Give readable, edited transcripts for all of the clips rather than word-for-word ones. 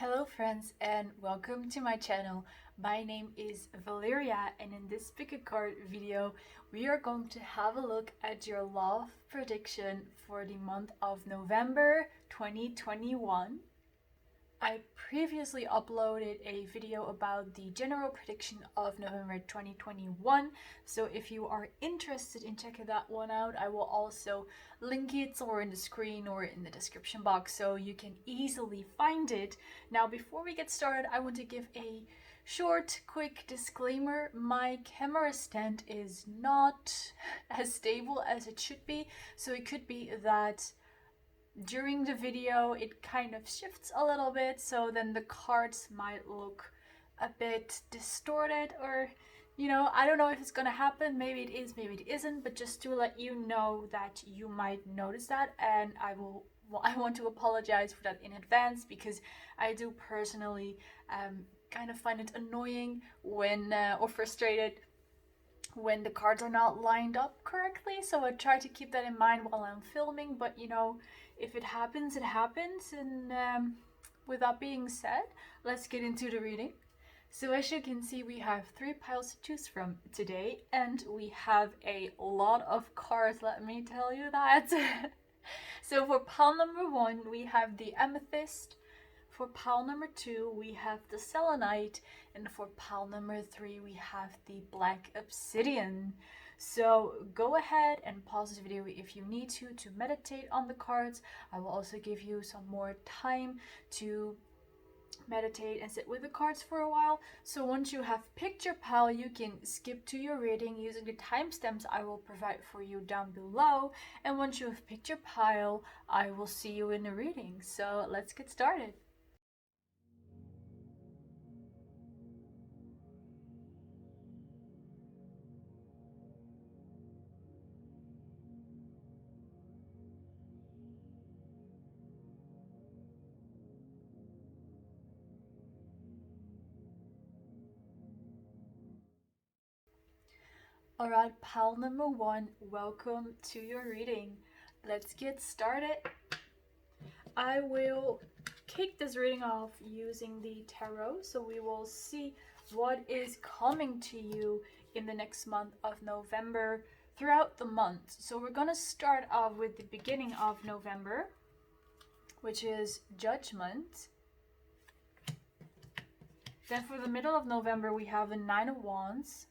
Hello friends and welcome to my channel. My name is Valeria and in this pick a card video we are going to have a look at your love prediction for the month of November 2021. I previously uploaded a video about the general prediction of November 2021, so if you are interested in checking that one out, I will also link it somewhere in the screen or in the description box so you can easily find it. Now, before we get started, I want to give a short, quick disclaimer. My camera stand is not as stable as it should be, so it could be that during the video it kind of shifts a little bit, so then the cards might look a bit distorted, or I don't know if it's gonna happen. Maybe it is, maybe it isn't, but just to let you know that you might notice that, and I want to apologize for that in advance, because I do personally kind of find it annoying when or frustrated when the cards are not lined up correctly, so I try to keep that in mind while I'm filming. But if it happens, it happens. And with that being said, let's get into the reading. So as you can see, we have 3 piles to choose from today, and we have a lot of cards, let me tell you that. So for pile number 1, we have the amethyst. For pile number 2, we have the selenite, and for pile number 3, we have the black obsidian. So go ahead and pause the video if you need to meditate on the cards. I will also give you some more time to meditate and sit with the cards for a while. So once you have picked your pile, you can skip to your reading using the timestamps I will provide for you down below. And once you have picked your pile, I will see you in the reading. So let's get started. Alright, pile number 1, welcome to your reading. Let's get started. I will kick this reading off using the tarot, so we will see what is coming to you in the next month of November throughout the month. So we're gonna start off with the beginning of November, which is Judgment. Then for the middle of November, we have the 9 of Wands.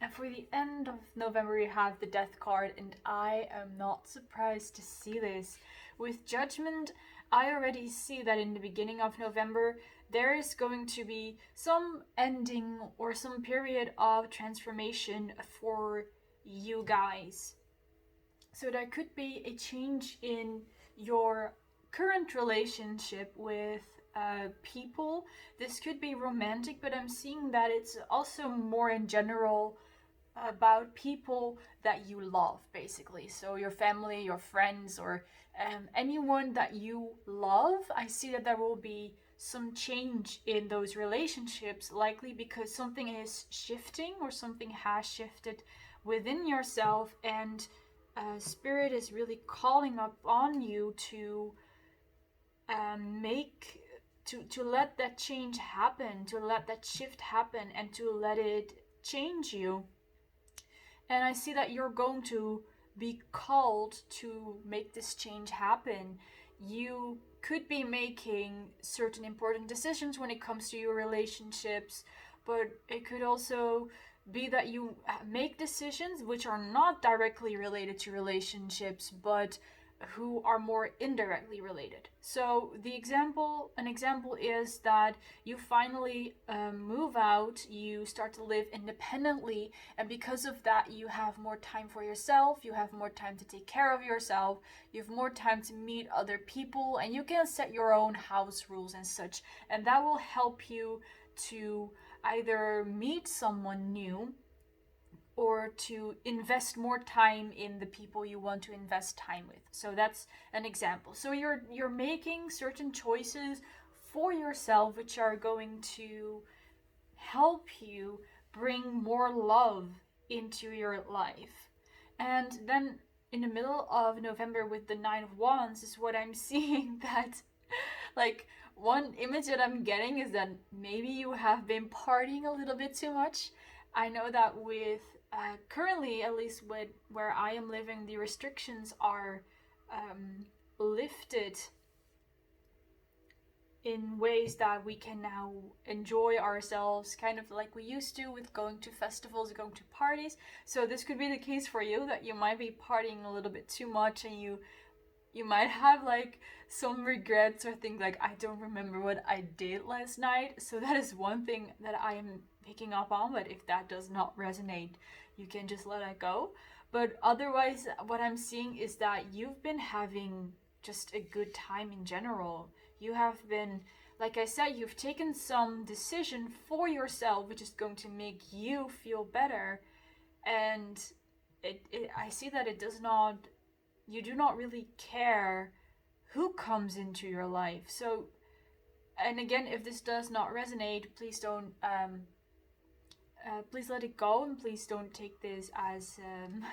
And for the end of November, we have the Death card, and I am not surprised to see this. With Judgment, I already see that in the beginning of November, there is going to be some ending or some period of transformation for you guys. So there could be a change in your current relationship with people. This could be romantic, but I'm seeing that it's also more in general about people that you love, basically. So your family, your friends, or anyone that you love. I see that there will be some change in those relationships, likely because something is shifting or something has shifted within yourself, and Spirit is really calling up on you to let that change happen, to let that shift happen, and to let it change you. And I see that you're going to be called to make this change happen. You could be making certain important decisions when it comes to your relationships, but it could also be that you make decisions which are not directly related to relationships, but who are more indirectly related. So an example is that you finally move out, you start to live independently, and because of that you have more time for yourself, you have more time to take care of yourself, you have more time to meet other people, and you can set your own house rules and such, and that will help you to either meet someone new or to invest more time in the people you want to invest time with. So that's an example. So you're making certain choices for yourself which are going to help you bring more love into your life. And then in the middle of November with the 9 of Wands is what I'm seeing, that Like, one image that I'm getting is that maybe you have been partying a little bit too much. I know that with currently, at least with where I am living, the restrictions are lifted in ways that we can now enjoy ourselves kind of like we used to with going to festivals, going to parties. So this could be the case for you, that you might be partying a little bit too much, and you might have like some regrets or think like, I don't remember what I did last night. So that is one thing that I am picking up on. But if that does not resonate, you can just let it go. But otherwise, what I'm seeing is that you've been having just a good time in general. You have been, like I said, you've taken some decision for yourself, which is going to make you feel better. And I see that it does not, you do not really care who comes into your life. So, and again, if this does not resonate, please don't, please let it go, and please don't take this as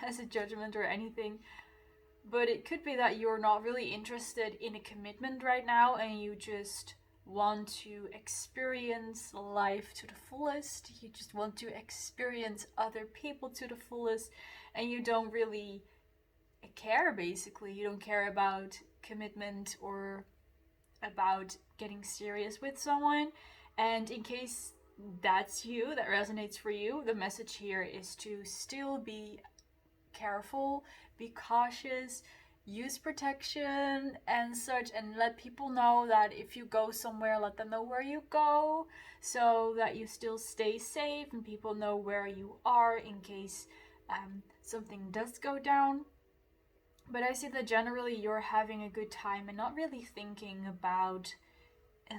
as a judgment or anything. But it could be that you're not really interested in a commitment right now, and you just want to experience life to the fullest. You just want to experience other people to the fullest, and you don't really care, basically. You don't care about commitment or about getting serious with someone. And in case that's you, that resonates for you, the message here is to still be careful, be cautious, use protection and such, and let people know that if you go somewhere, let them know where you go, so that you still stay safe and people know where you are in case something does go down. But I see that generally you're having a good time and not really thinking about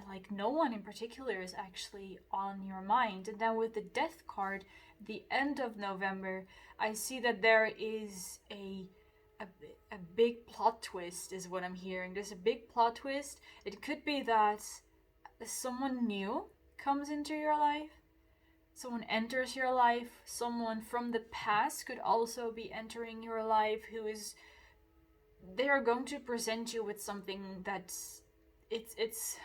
like no one in particular is actually on your mind. And then with the death card, the end of November, I see that there is a big plot twist is what I'm hearing. There's a big plot twist. It could be that someone new comes into your life. Someone enters your life. Someone from the past could also be entering your life, who is, they are going to present you with something that's, it's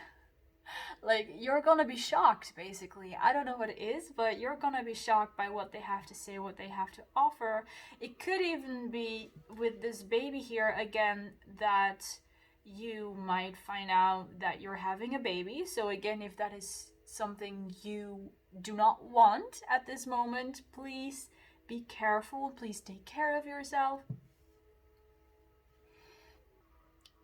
like, you're gonna be shocked, basically. I don't know what it is, but you're gonna be shocked by what they have to say, what they have to offer. It could even be with this baby here again, that you might find out that you're having a baby. So again, if that is something you do not want at this moment, please be careful. Please take care of yourself.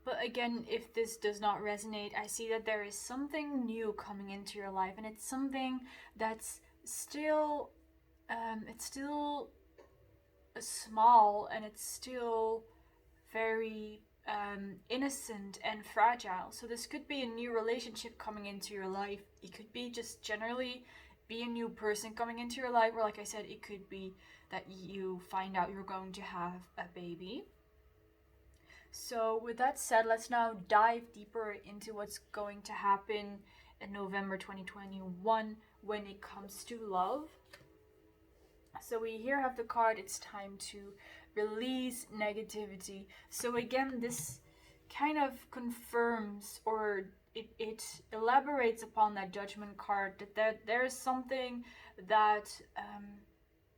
But again, if this does not resonate, I see that there is something new coming into your life, and it's something that's still, it's still small, and it's still very innocent and fragile. So this could be a new relationship coming into your life. It could be just generally be a new person coming into your life, or like I said, it could be that you find out you're going to have a baby. So with that said, let's now dive deeper into what's going to happen in November 2021 when it comes to love. So we here have the card, it's time to release negativity. So again, this kind of confirms, or it elaborates upon that judgment card, that there is something that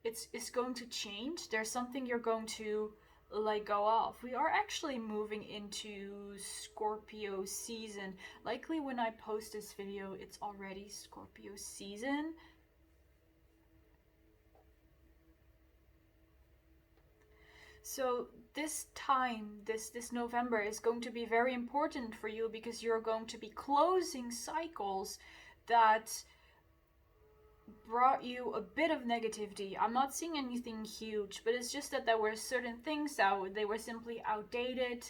it's going to change. There's something you're going to let go of. We are actually moving into Scorpio season. Likely when I post this video, it's already Scorpio season. So this time, this November is going to be very important for you, because you're going to be closing cycles that brought you a bit of negativity. I'm not seeing anything huge, but it's just that there were certain things that they were simply outdated.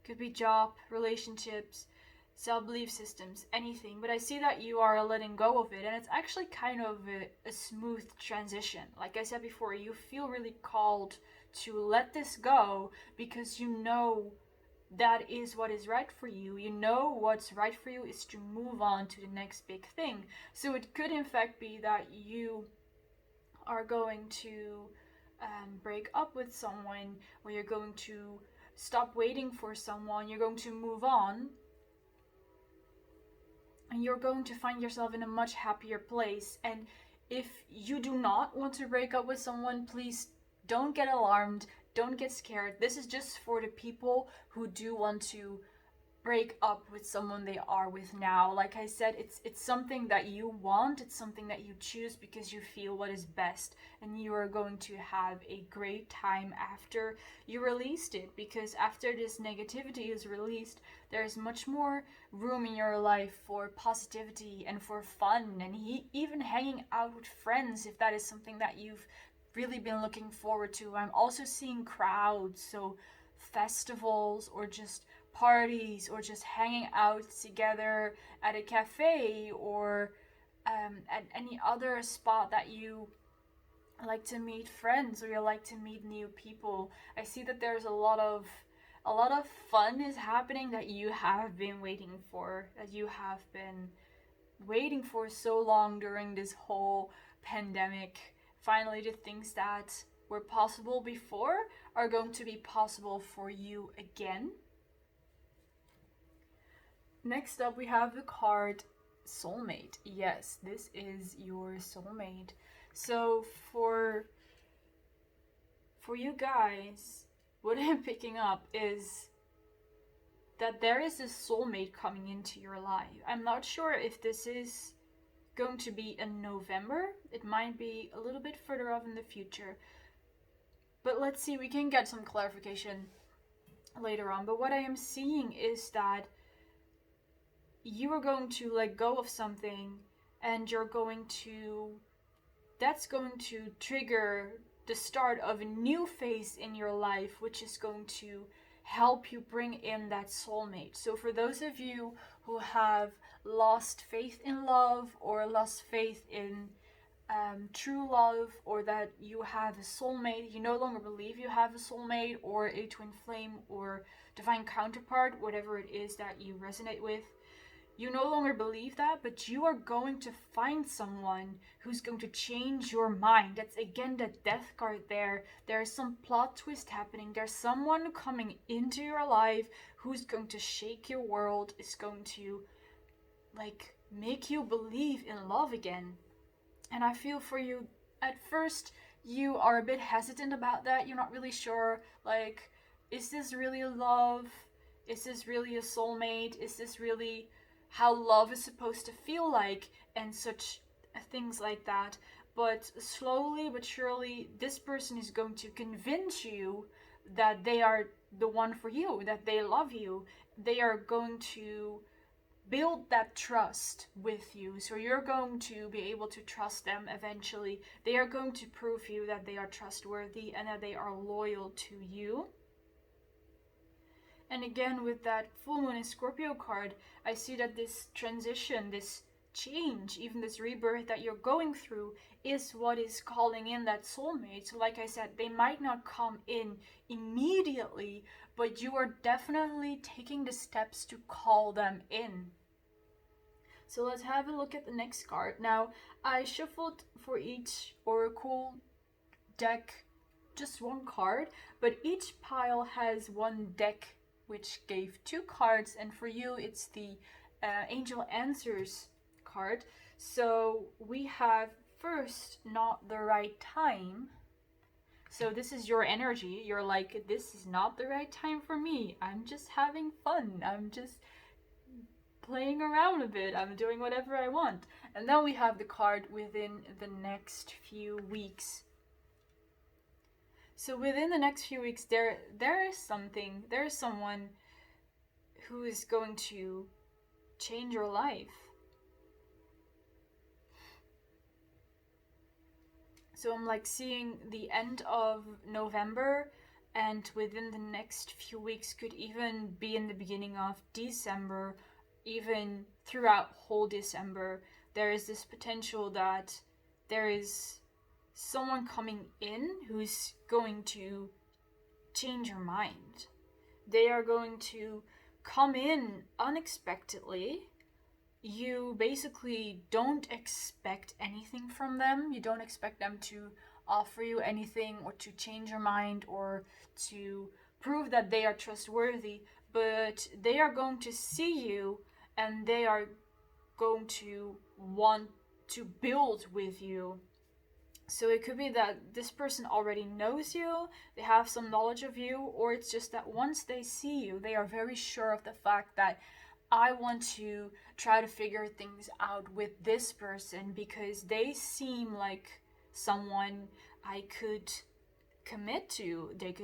Could be job, relationships, self-belief systems, anything. But I see that you are letting go of it, and it's actually kind of a smooth transition. Like I said before, you feel really called to let this go, because you know that is what is right for you. You know what's right for you is to move on to the next big thing. So it could in fact be that you are going to break up with someone, or you're going to stop waiting for someone, you're going to move on. and you're going to find yourself in a much happier place. And if you do not want to break up with someone, please don't get alarmed, don't get scared. This is just for the people who do want to break up with someone they are with now. Like I said, it's something that you want, it's something that you choose because you feel what is best, and you are going to have a great time after you released it, because after this negativity is released, there's much more room in your life for positivity and for fun, and even hanging out with friends if that is something that you've really been looking forward to. I'm also seeing crowds, so festivals or just parties or just hanging out together at a cafe or at any other spot that you like to meet friends or you like to meet new people. I see that there's a lot of fun is happening that you have been waiting for, so long during this whole pandemic. Finally, the things that were possible before are going to be possible for you again. Next up, we have the card Soulmate. Yes, this is your soulmate. So for you guys, what I'm picking up is that there is a soulmate coming into your life. I'm not sure if this is going to be in November. It might be a little bit further off in the future. But let's see, we can get some clarification later on. But what I am seeing is that you are going to let go of something, and that's going to trigger the start of a new phase in your life, which is going to help you bring in that soulmate. So for those of you who have lost faith in love or lost faith in true love, or that you have a soulmate, you no longer believe you have a soulmate or a twin flame or divine counterpart, whatever it is that you resonate with, you no longer believe that, but you are going to find someone who's going to change your mind. That's again the death card there. There's some plot twist happening. There's someone coming into your life who's going to shake your world, is going to make you believe in love again. And I feel for you, at first you are a bit hesitant about that. You're not really sure, is this really love? Is this really a soulmate? Is this really how love is supposed to feel like, and such things like that. But slowly but surely, this person is going to convince you that they are the one for you, that they love you. They are going to build that trust with you, so you're going to be able to trust them eventually. They are going to prove you that they are trustworthy and that they are loyal to you. And again, with that full moon and Scorpio card, I see that this transition, this change, even this rebirth that you're going through is what is calling in that soulmate. So like I said, they might not come in immediately, but you are definitely taking the steps to call them in. So let's have a look at the next card. Now, I shuffled for each oracle deck just one card, but each pile has one deck which gave two cards, and for you it's the Angel Answers card. So we have first, not the right time. So this is your energy. You're like, this is not the right time for me. I'm just having fun. I'm just playing around a bit. I'm doing whatever I want. And then we have the card within the next few weeks. So within the next few weeks, there is someone who is going to change your life. So I'm seeing the end of November, and within the next few weeks, could even be in the beginning of December, even throughout whole December, there is this potential that there is someone coming in who's going to change your mind. They are going to come in unexpectedly. You basically don't expect anything from them. You don't expect them to offer you anything or to change your mind or to prove that they are trustworthy, but they are going to see you, and they are going to want to build with you. So it could be that this person already knows you, they have some knowledge of you, or it's just that once they see you, they are very sure of the fact that I want to try to figure things out with this person because they seem like someone I could commit to. They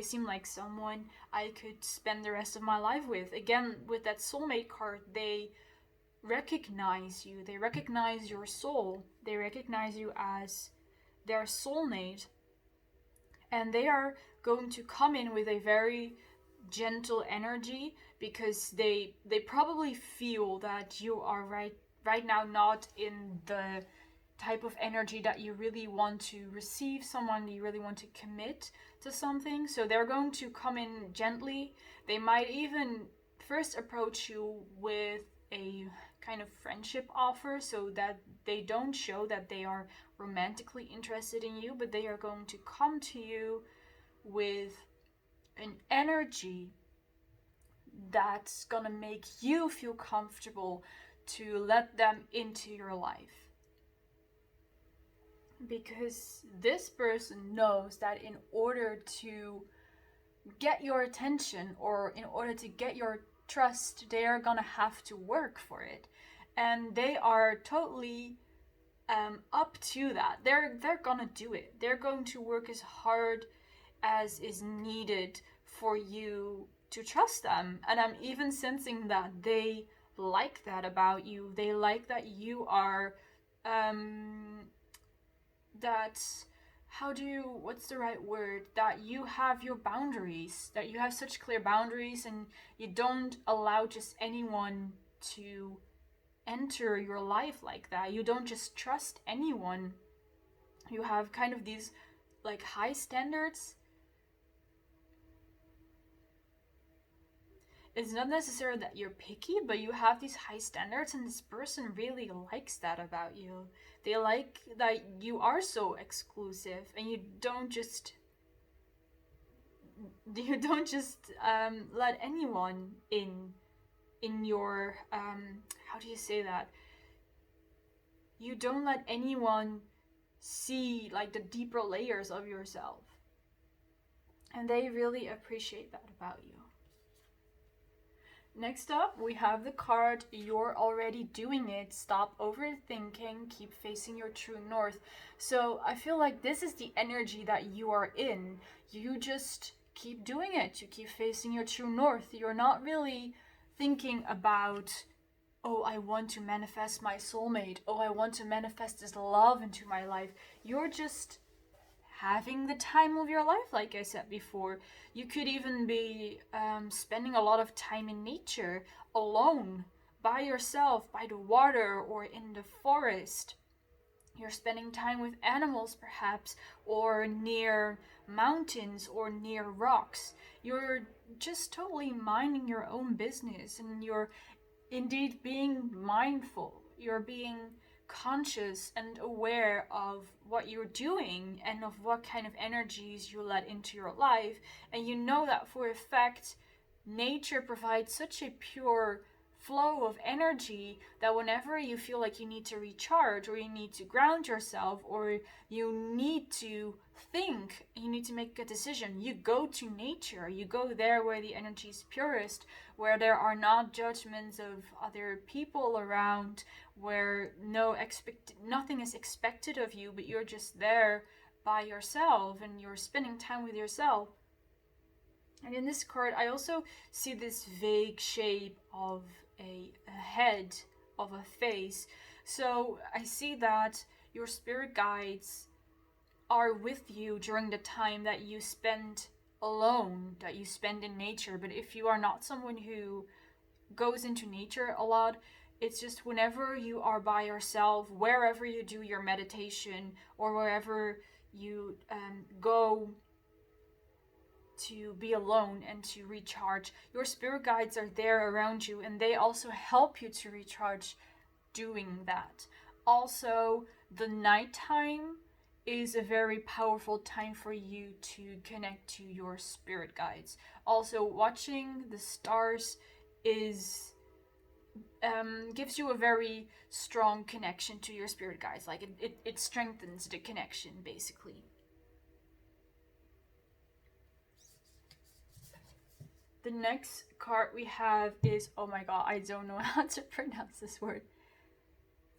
seem like someone I could spend the rest of my life with. Again, with that soulmate card, they recognize you. They recognize your soul. They recognize you as their soulmate, and they are going to come in with a very gentle energy because they probably feel that you are right now not in the type of energy that you really want to receive someone, you really want to commit to something. So they're going to come in gently. They might even first approach you with a kind of friendship offer, so that they don't show that they are romantically interested in you, but they are going to come to you with an energy that's gonna make you feel comfortable to let them into your life. Because this person knows that in order to get your attention, or in order to get your trust, they are gonna have to work for it. And they are totally up to that. They're gonna do it. They're going to work as hard as is needed for you to trust them. And I'm even sensing that they like that about you. They like that you are what's the right word, that you have your boundaries, that you have such clear boundaries, and you don't allow just anyone to enter your life like that. You don't just trust anyone. You have kind of these like high standards. It's not necessarily that you're picky, but you have these high standards, and this person really likes that about you. They like that you are so exclusive, and you don't just let anyone in your how do you say that? You don't let anyone see like the deeper layers of yourself. And they really appreciate that about you. Next up, we have the card, You're Already Doing It. Stop overthinking, keep facing your true north. So I feel like this is the energy that you are in. You just keep doing it. You keep facing your true north. You're not really thinking about, oh, I want to manifest my soulmate. Oh, I want to manifest this love into my life. You're just having the time of your life, like I said before. You could even be spending a lot of time in nature, alone, by yourself, by the water, or in the forest. You're spending time with animals, perhaps, or near mountains, or near rocks. You're just totally minding your own business, and you're indeed being mindful. You're being conscious and aware of what you're doing and of what kind of energies you let into your life. And you know that for a fact, nature provides such a pure flow of energy that whenever you feel like you need to recharge, or you need to ground yourself, or you need to think, you need to make a decision, you go to nature. You go there where the energy is purest, where there are not judgments of other people around, where nothing is expected of you, but you're just there by yourself and you're spending time with yourself. And in this card, I also see this vague shape of a head, of a face. So I see that your spirit guides are with you during the time that you spend alone, that you spend in nature. But if you are not someone who goes into nature a lot, it's just whenever you are by yourself, wherever you do your meditation, or wherever you go to be alone and to recharge, your spirit guides are there around you, and they also help you to recharge doing that. Also, the nighttime is a very powerful time for you to connect to your spirit guides. Also, watching the stars is gives you a very strong connection to your spirit guides. Like it strengthens the connection, basically. The next card we have is, oh my god, I don't know how to pronounce this word.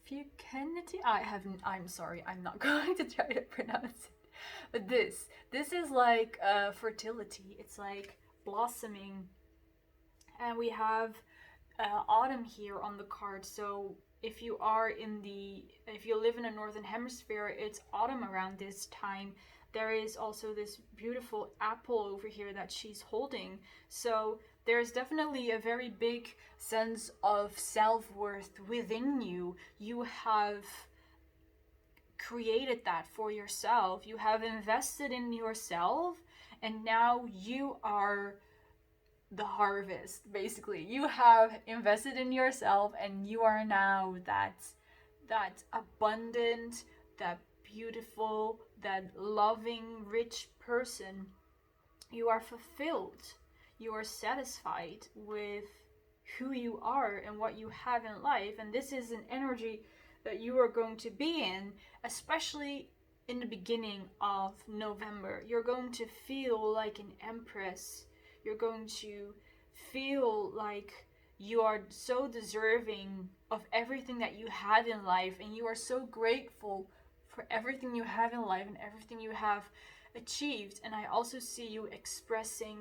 Fucanity? I'm sorry, I'm not going to try to pronounce it. But this is like fertility. It's like blossoming. And we have autumn here on the card. So if you live in the northern hemisphere, it's autumn around this time. There is also this beautiful apple over here that she's holding. So there's definitely a very big sense of self-worth within you. You have created that for yourself. You have invested in yourself, and now you are the harvest, basically. You have invested in yourself, and you are now that abundant, that beautiful, that loving, rich person. You are fulfilled. You are satisfied with who you are and what you have in life. And this is an energy that you are going to be in, especially in the beginning of November. You're going to feel like an empress. You're going to feel like you are so deserving of everything that you have in life, and you are so grateful for everything you have in life and everything you have achieved. And I also see you expressing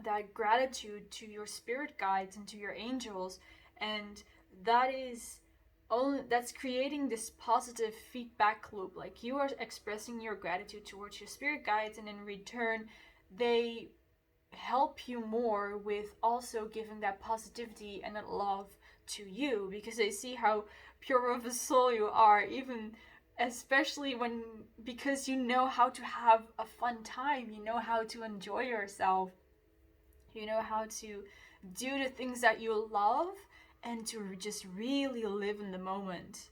that gratitude to your spirit guides and to your angels, and that's creating this positive feedback loop. Like, you are expressing your gratitude towards your spirit guides, and in return they help you more with also giving that positivity and that love to you, because they see how pure of a soul you are, even especially because you know how to have a fun time, you know how to enjoy yourself, you know how to do the things that you love, and to just really live in the moment.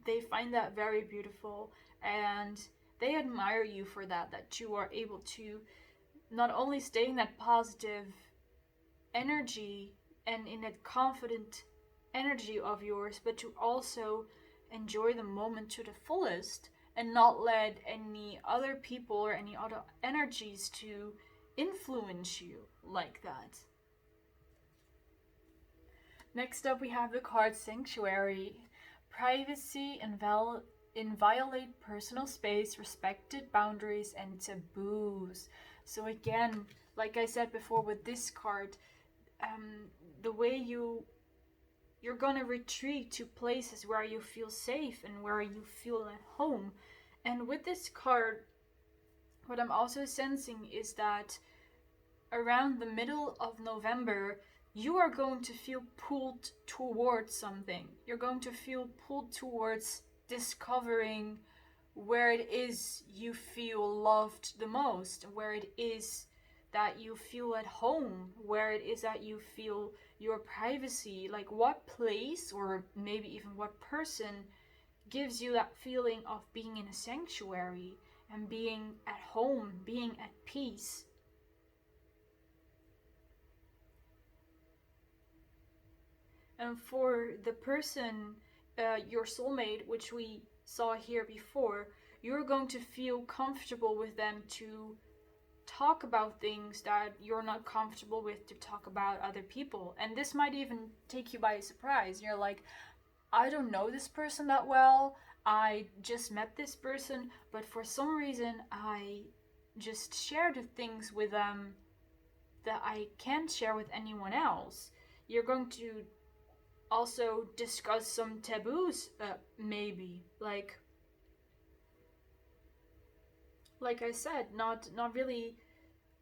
They find that very beautiful, and they admire you for that you are able to not only stay in that positive energy and in that confident energy of yours, but to also enjoy the moment to the fullest, and not let any other people or any other energies to influence you like that. Next up, we have the card Sanctuary. Privacy, inviolate personal space, respected boundaries, and taboos. So again, like I said before with this card, the way you're gonna retreat to places where you feel safe and where you feel at home. And with this card, what I'm also sensing is that around the middle of November, you are going to feel pulled towards something. You're going to feel pulled towards discovering where it is you feel loved the most, where it is that you feel at home, where it is that you feel your privacy. Like, what place, or maybe even what person, gives you that feeling of being in a sanctuary and being at home, being at peace. And for the person, your soulmate, which we saw here before, you're going to feel comfortable with them to talk about things that you're not comfortable with to talk about other people. And this might even take you by surprise. You're like, I don't know this person that well. I just met this person, but for some reason I just share the things with them that I can't share with anyone else. You're going to also discuss some taboos, maybe. Like I said, not really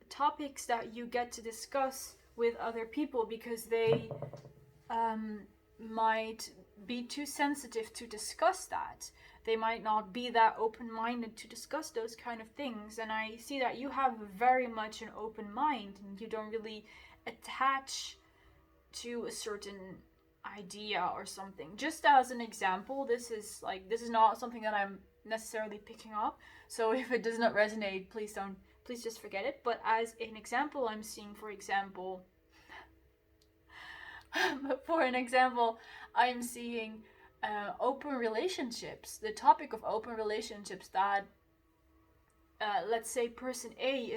topics that you get to discuss with other people, because they might be too sensitive to discuss that. They might not be that open-minded to discuss those kind of things. And I see that you have very much an open mind, and you don't really attach to a certain idea or something. Just as an example, this is not something that I'm necessarily picking up, so if it does not resonate, please just forget it. But as an example, I'm seeing, for example, But for an example, I'm seeing open relationships, the topic of open relationships, that let's say person A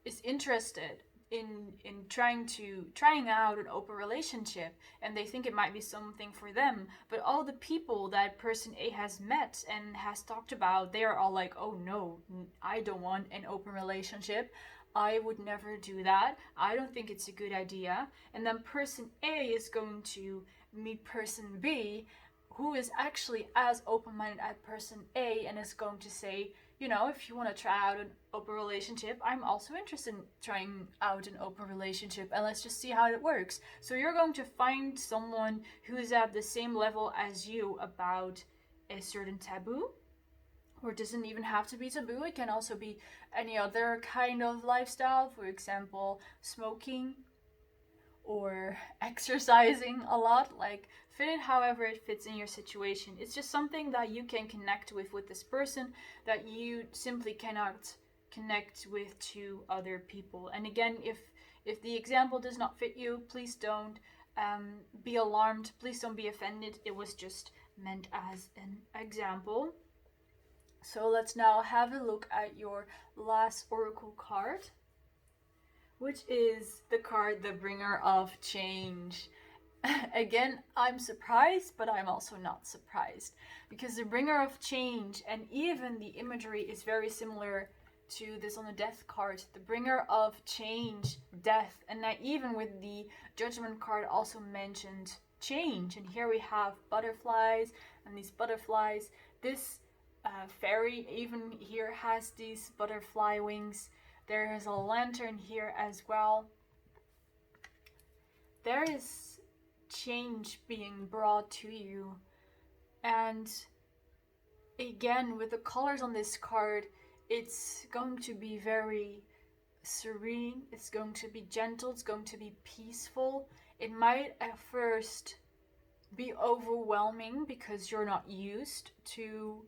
is interested in trying out an open relationship, and they think it might be something for them, but all the people that person A has met and has talked about, they are all like, oh no, I don't want an open relationship, I would never do that, I don't think it's a good idea. And then person A is going to meet person B, who is actually as open-minded as person A, and is going to say, you know, if you want to try out an open relationship, I'm also interested in trying out an open relationship, and let's just see how it works. So you're going to find someone who is at the same level as you about a certain taboo, or it doesn't even have to be taboo, it can also be any other kind of lifestyle, for example, smoking or exercising a lot. Like, fit it however it fits in your situation. It's just something that you can connect with this person that you simply cannot connect with to other people. And again, if the example does not fit you, please don't be alarmed, please don't be offended, it was just meant as an example. So let's now have a look at your last oracle card, which is the card, the Bringer of Change. Again, I'm surprised, but I'm also not surprised, because the Bringer of Change, and even the imagery is very similar to this on the Death card. The Bringer of Change, death, and now even with the Judgment card also mentioned change. And here we have butterflies, and these butterflies, this fairy even here has these butterfly wings. There is a lantern here as well. There is change being brought to you. And again, with the colors on this card, it's going to be very serene, it's going to be gentle, it's going to be peaceful. It might at first be overwhelming because you're not used to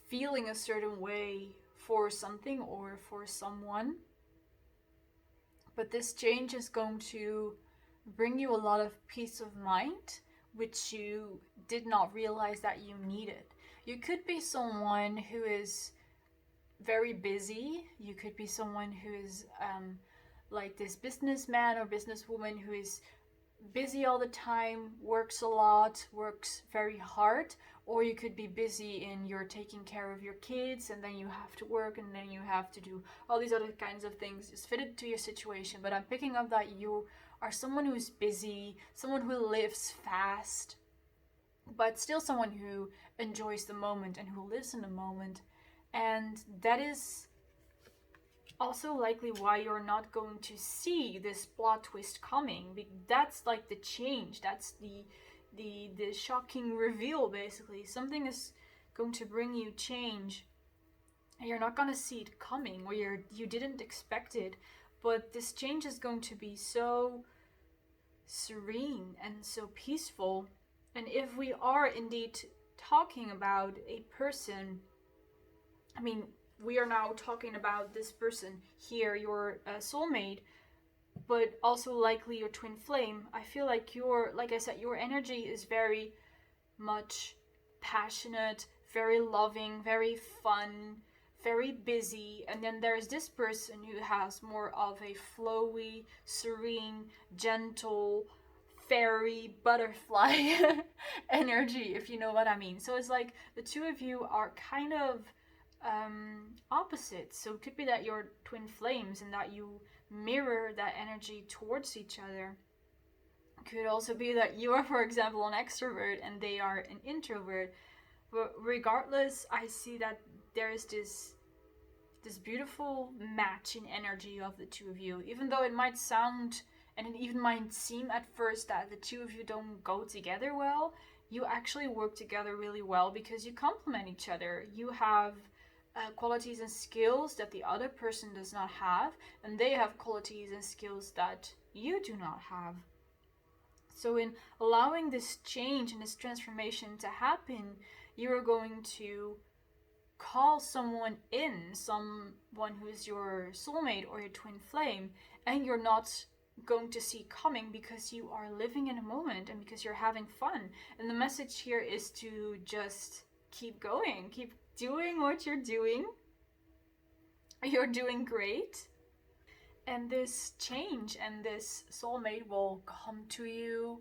feeling a certain way for something or for someone, but this change is going to bring you a lot of peace of mind, which you did not realize that you needed. You could be someone who is very busy, you could be someone who is like this businessman or businesswoman who is busy all the time, works a lot, works very hard, or you could be busy in you're taking care of your kids, and then you have to work, and then you have to do all these other kinds of things. It's fitted to your situation, but I'm picking up that you are someone who's busy, someone who lives fast, but still someone who enjoys the moment and who lives in the moment. And that is also likely why you're not going to see this plot twist coming. That's like the change, that's the shocking reveal. Basically, something is going to bring you change and you're not going to see it coming, or you didn't expect it, but this change is going to be so serene and so peaceful. And if we are indeed talking about a person, I mean, we are now talking about this person here, your soulmate, but also likely your twin flame. I feel like like I said, your energy is very much passionate, very loving, very fun, very busy. And then there's this person who has more of a flowy, serene, gentle, fairy, butterfly energy, if you know what I mean. So it's like the two of you are kind of opposites. So it could be that you're twin flames and that you mirror that energy towards each other. It could also be that you are, for example, an extrovert and they are an introvert. But regardless, I see that there is this beautiful match in energy of the two of you. Even though it might sound, and it even might seem at first that the two of you don't go together well, you actually work together really well because you complement each other. You have qualities and skills that the other person does not have, and they have qualities and skills that you do not have. So in allowing this change and this transformation to happen, you are going to call someone in, someone who is your soulmate or your twin flame, and you're not going to see coming because you are living in a moment and because you're having fun. And the message here is to just keep going, keep doing what you're doing. You're doing great. And this change and this soulmate will come to you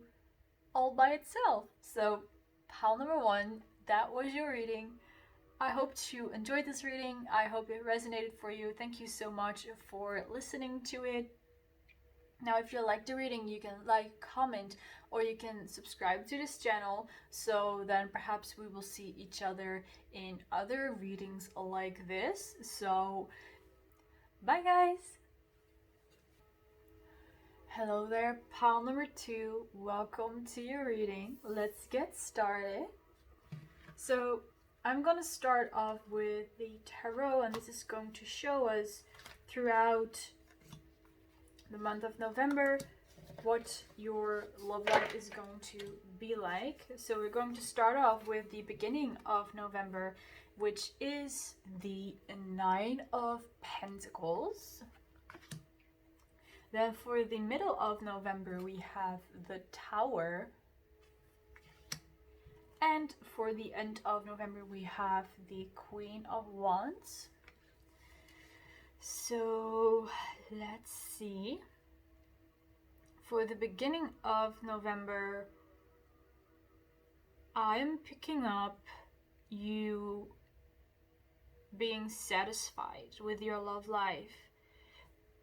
all by itself. So, pile number one, that was your reading. I hope you enjoyed this reading. I hope it resonated for you. Thank you so much for listening to it. Now, if you like the reading, you can like, comment, or you can subscribe to this channel, so then perhaps we will see each other in other readings like this. So, bye guys! Hello there, pile number two. Welcome to your reading. Let's get started. So, I'm going to start off with the tarot, and this is going to show us throughout the month of November what your love life is going to be like. So we're going to start off with the beginning of November, which is the Nine of Pentacles. Then for the middle of November, we have the Tower. And for the end of November, we have the Queen of Wands. So let's see. For the beginning of November, I'm picking up you being satisfied with your love life.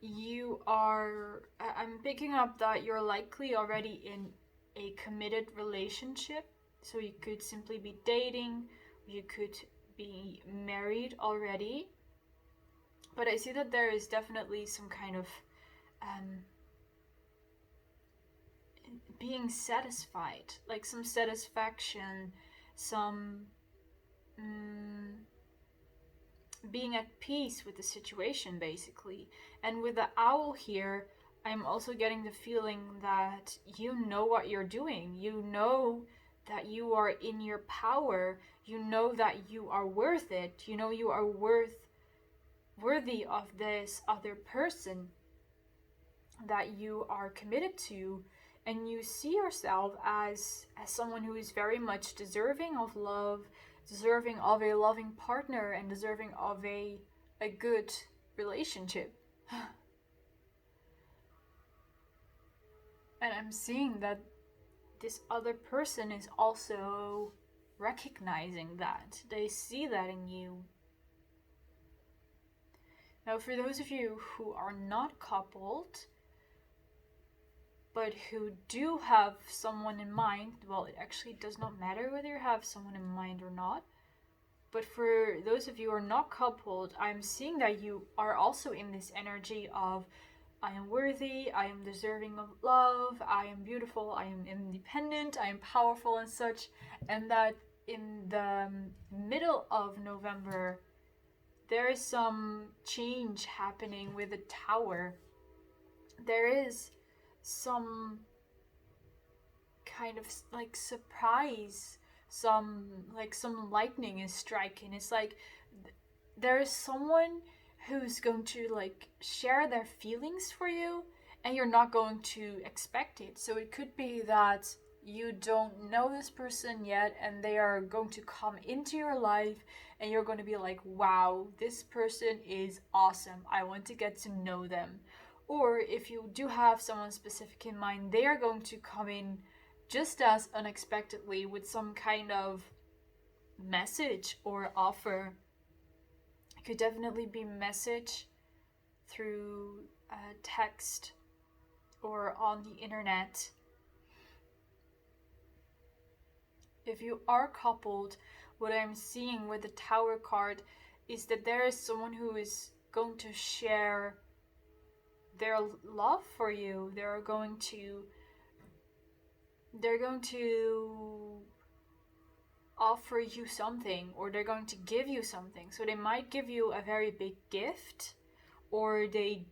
I'm picking up that you're likely already in a committed relationship. So you could simply be dating, you could be married already. But I see that there is definitely some kind of being satisfied, like some satisfaction, some being at peace with the situation, basically. And with the owl here, I'm also getting the feeling that you know what you're doing. You know that you are in your power. You know that you are worth it. You know you are worthy of this other person that you are committed to. And you see yourself as someone who is very much deserving of love, deserving of a loving partner, and deserving of a good relationship. And I'm seeing that this other person is also recognizing that. They see that in you. Now, for those of you who are not coupled, but who do have someone in mind, well, it actually does not matter whether you have someone in mind or not. But for those of you who are not coupled, I'm seeing that you are also in this energy of, I am worthy, I am deserving of love, I am beautiful, I am independent, I am powerful and such. And that in the middle of November, there is some change happening with the Tower. There is some kind of like surprise, some lightning is striking. It's like there is someone who's going to like share their feelings for you, and you're not going to expect it. So it could be that you don't know this person yet, and they are going to come into your life, and you're going to be like, wow, this person is awesome, I want to get to know them. Or if you do have someone specific in mind, they are going to come in just as unexpectedly with some kind of message or offer. It could definitely be message through text or on the internet. If you are coupled, what I'm seeing with the Tower card is that there is someone who is going to share their love for you. They're going to offer you something, or they're going to give you something. So they might give you a very big gift, or they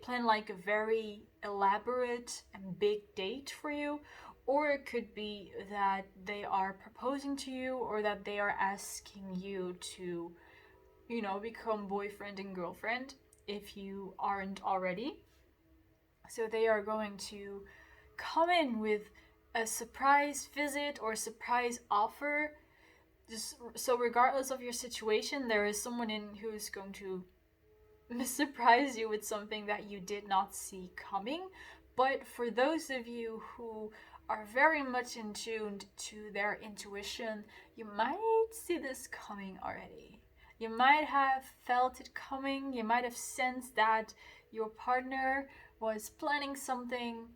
plan like a very elaborate and big date for you. Or it could be that they are proposing to you, or that they are asking you to, become boyfriend and girlfriend if you aren't already. So they are going to come in with a surprise visit or surprise offer. Just so regardless of your situation, there is someone in who's going to surprise you with something that you did not see coming. But for those of you who are very much in tune to their intuition, you might see this coming already. You might have felt it coming. You might have sensed that your partner was planning something,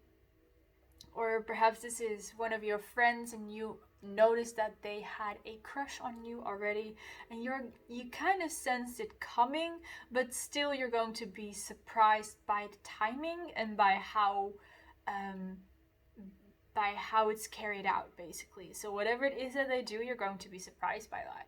or perhaps this is one of your friends and you noticed that they had a crush on you already, and you kind of sensed it coming, but still you're going to be surprised by the timing and by how it's carried out, basically. So whatever it is that they do, you're going to be surprised by that.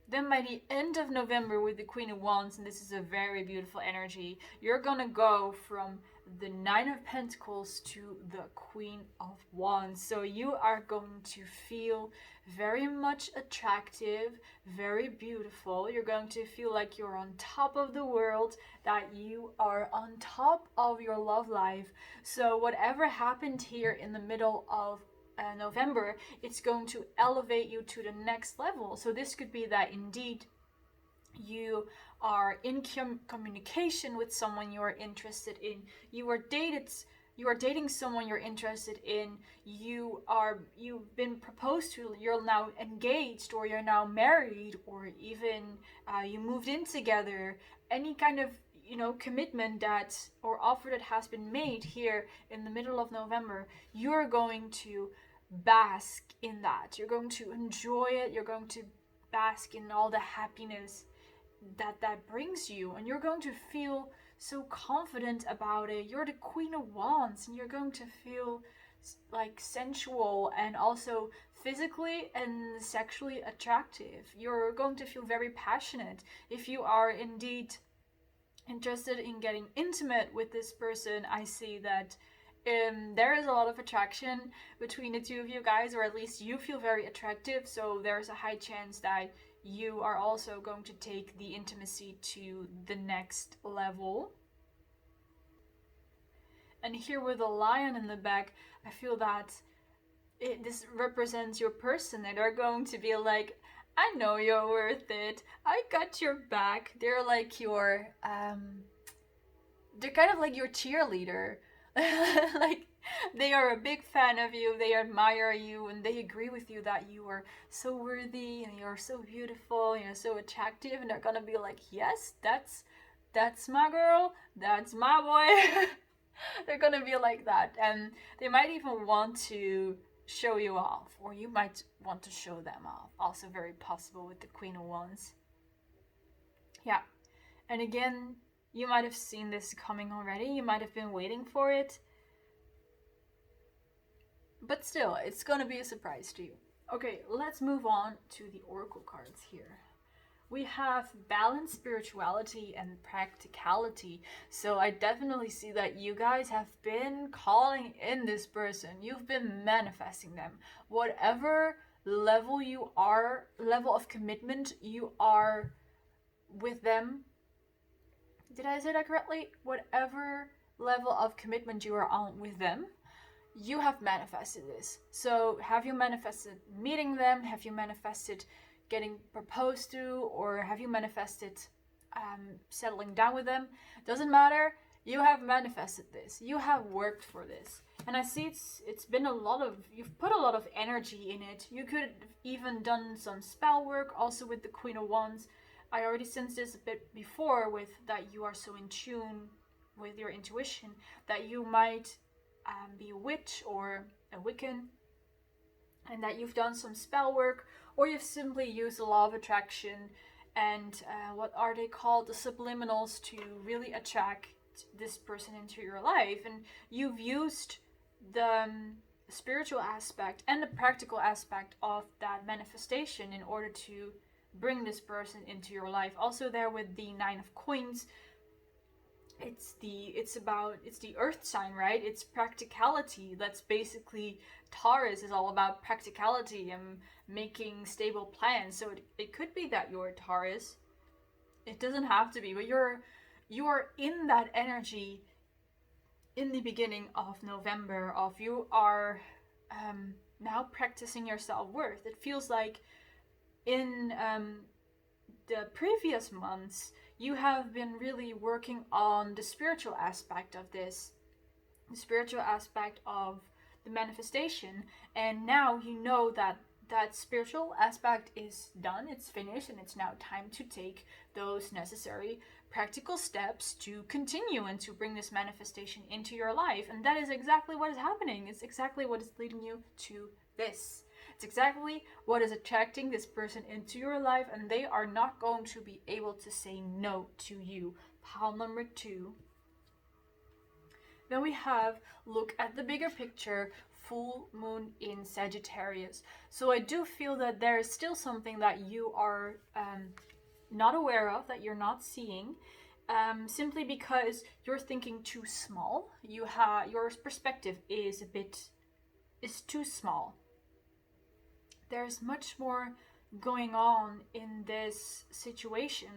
Then by the end of November with the Queen of Wands, and this is a very beautiful energy, you're gonna go from the Nine of Pentacles to the Queen of Wands. So you are going to feel very much attractive, very beautiful. You're going to feel like you're on top of the world, that you are on top of your love life. So whatever happened here in the middle of November, it's going to elevate you to the next level. So this could be that indeed you are in communication with someone you are interested in. You are dating someone you're interested in. You've been proposed to. You're now engaged, or you're now married, or even you moved in together. Any kind of commitment that or offer that has been made here in the middle of November, you're going to bask in that. You're going to enjoy it. You're going to bask in all the happiness that brings you, and you're going to feel so confident about it. You're the Queen of Wands, and you're going to feel like sensual and also physically and sexually attractive. You're going to feel very passionate. If you are indeed interested in getting intimate with this person, I see that there is a lot of attraction between the two of you guys, or at least you feel very attractive. So there's a high chance that you are also going to take the intimacy to the next level. And here with the lion in the back, I feel that this represents your person, and they're going to be like, I know you're worth it. I got your back. They're like your, they're kind of like your cheerleader. Like, they are a big fan of you, they admire you, and they agree with you that you are so worthy and you're so beautiful, you're so attractive, and they're gonna be like, yes, that's my girl, that's my boy. They're gonna be like that, and they might even want to show you off, or you might want to show them off. Also very possible with the Queen of Wands. Yeah, and again, you might have seen this coming already. You might have been waiting for it. But still, it's gonna be a surprise to you. Okay, let's move on to the oracle cards here. We have balance, spirituality, and practicality. So I definitely see that you guys have been calling in this person. You've been manifesting them. Whatever level you are, level of commitment you are with them. Did I say that correctly? Whatever level of commitment you are on with them, you have manifested this. So have you manifested meeting them? Have you manifested getting proposed to? Or have you manifested settling down with them? Doesn't matter. You have manifested this. You have worked for this. And I see it's been you've put a lot of energy in it. You could have even done some spell work also with the Queen of Wands. I already sensed this a bit before with that you are so in tune with your intuition that you might be a witch or a Wiccan, and that you've done some spell work, or you've simply used the law of attraction and what are they called, the subliminals, to really attract this person into your life. And you've used the spiritual aspect and the practical aspect of that manifestation in order to bring this person into your life. Also there with the Nine of Coins, it's the earth sign, right? It's practicality. That's basically, Taurus is all about practicality and making stable plans. So it could be that you're a Taurus. It doesn't have to be, but you are in that energy in the beginning of November, of you are now practicing your self-worth. It feels like in the previous months you have been really working on the spiritual aspect of this, the spiritual aspect of the manifestation, and now you know that that spiritual aspect is done, it's finished, and it's now time to take those necessary practical steps to continue and to bring this manifestation into your life. And that is exactly what is happening. It's exactly what is leading you to this. It's exactly what is attracting this person into your life, and they are not going to be able to say no to you. Pile number 2. Then we have, look at the bigger picture, full moon in Sagittarius. So I do feel that there is still something that you are not aware of, that you're not seeing, simply because you're thinking too small. Your perspective is too small. There's much more going on in this situation.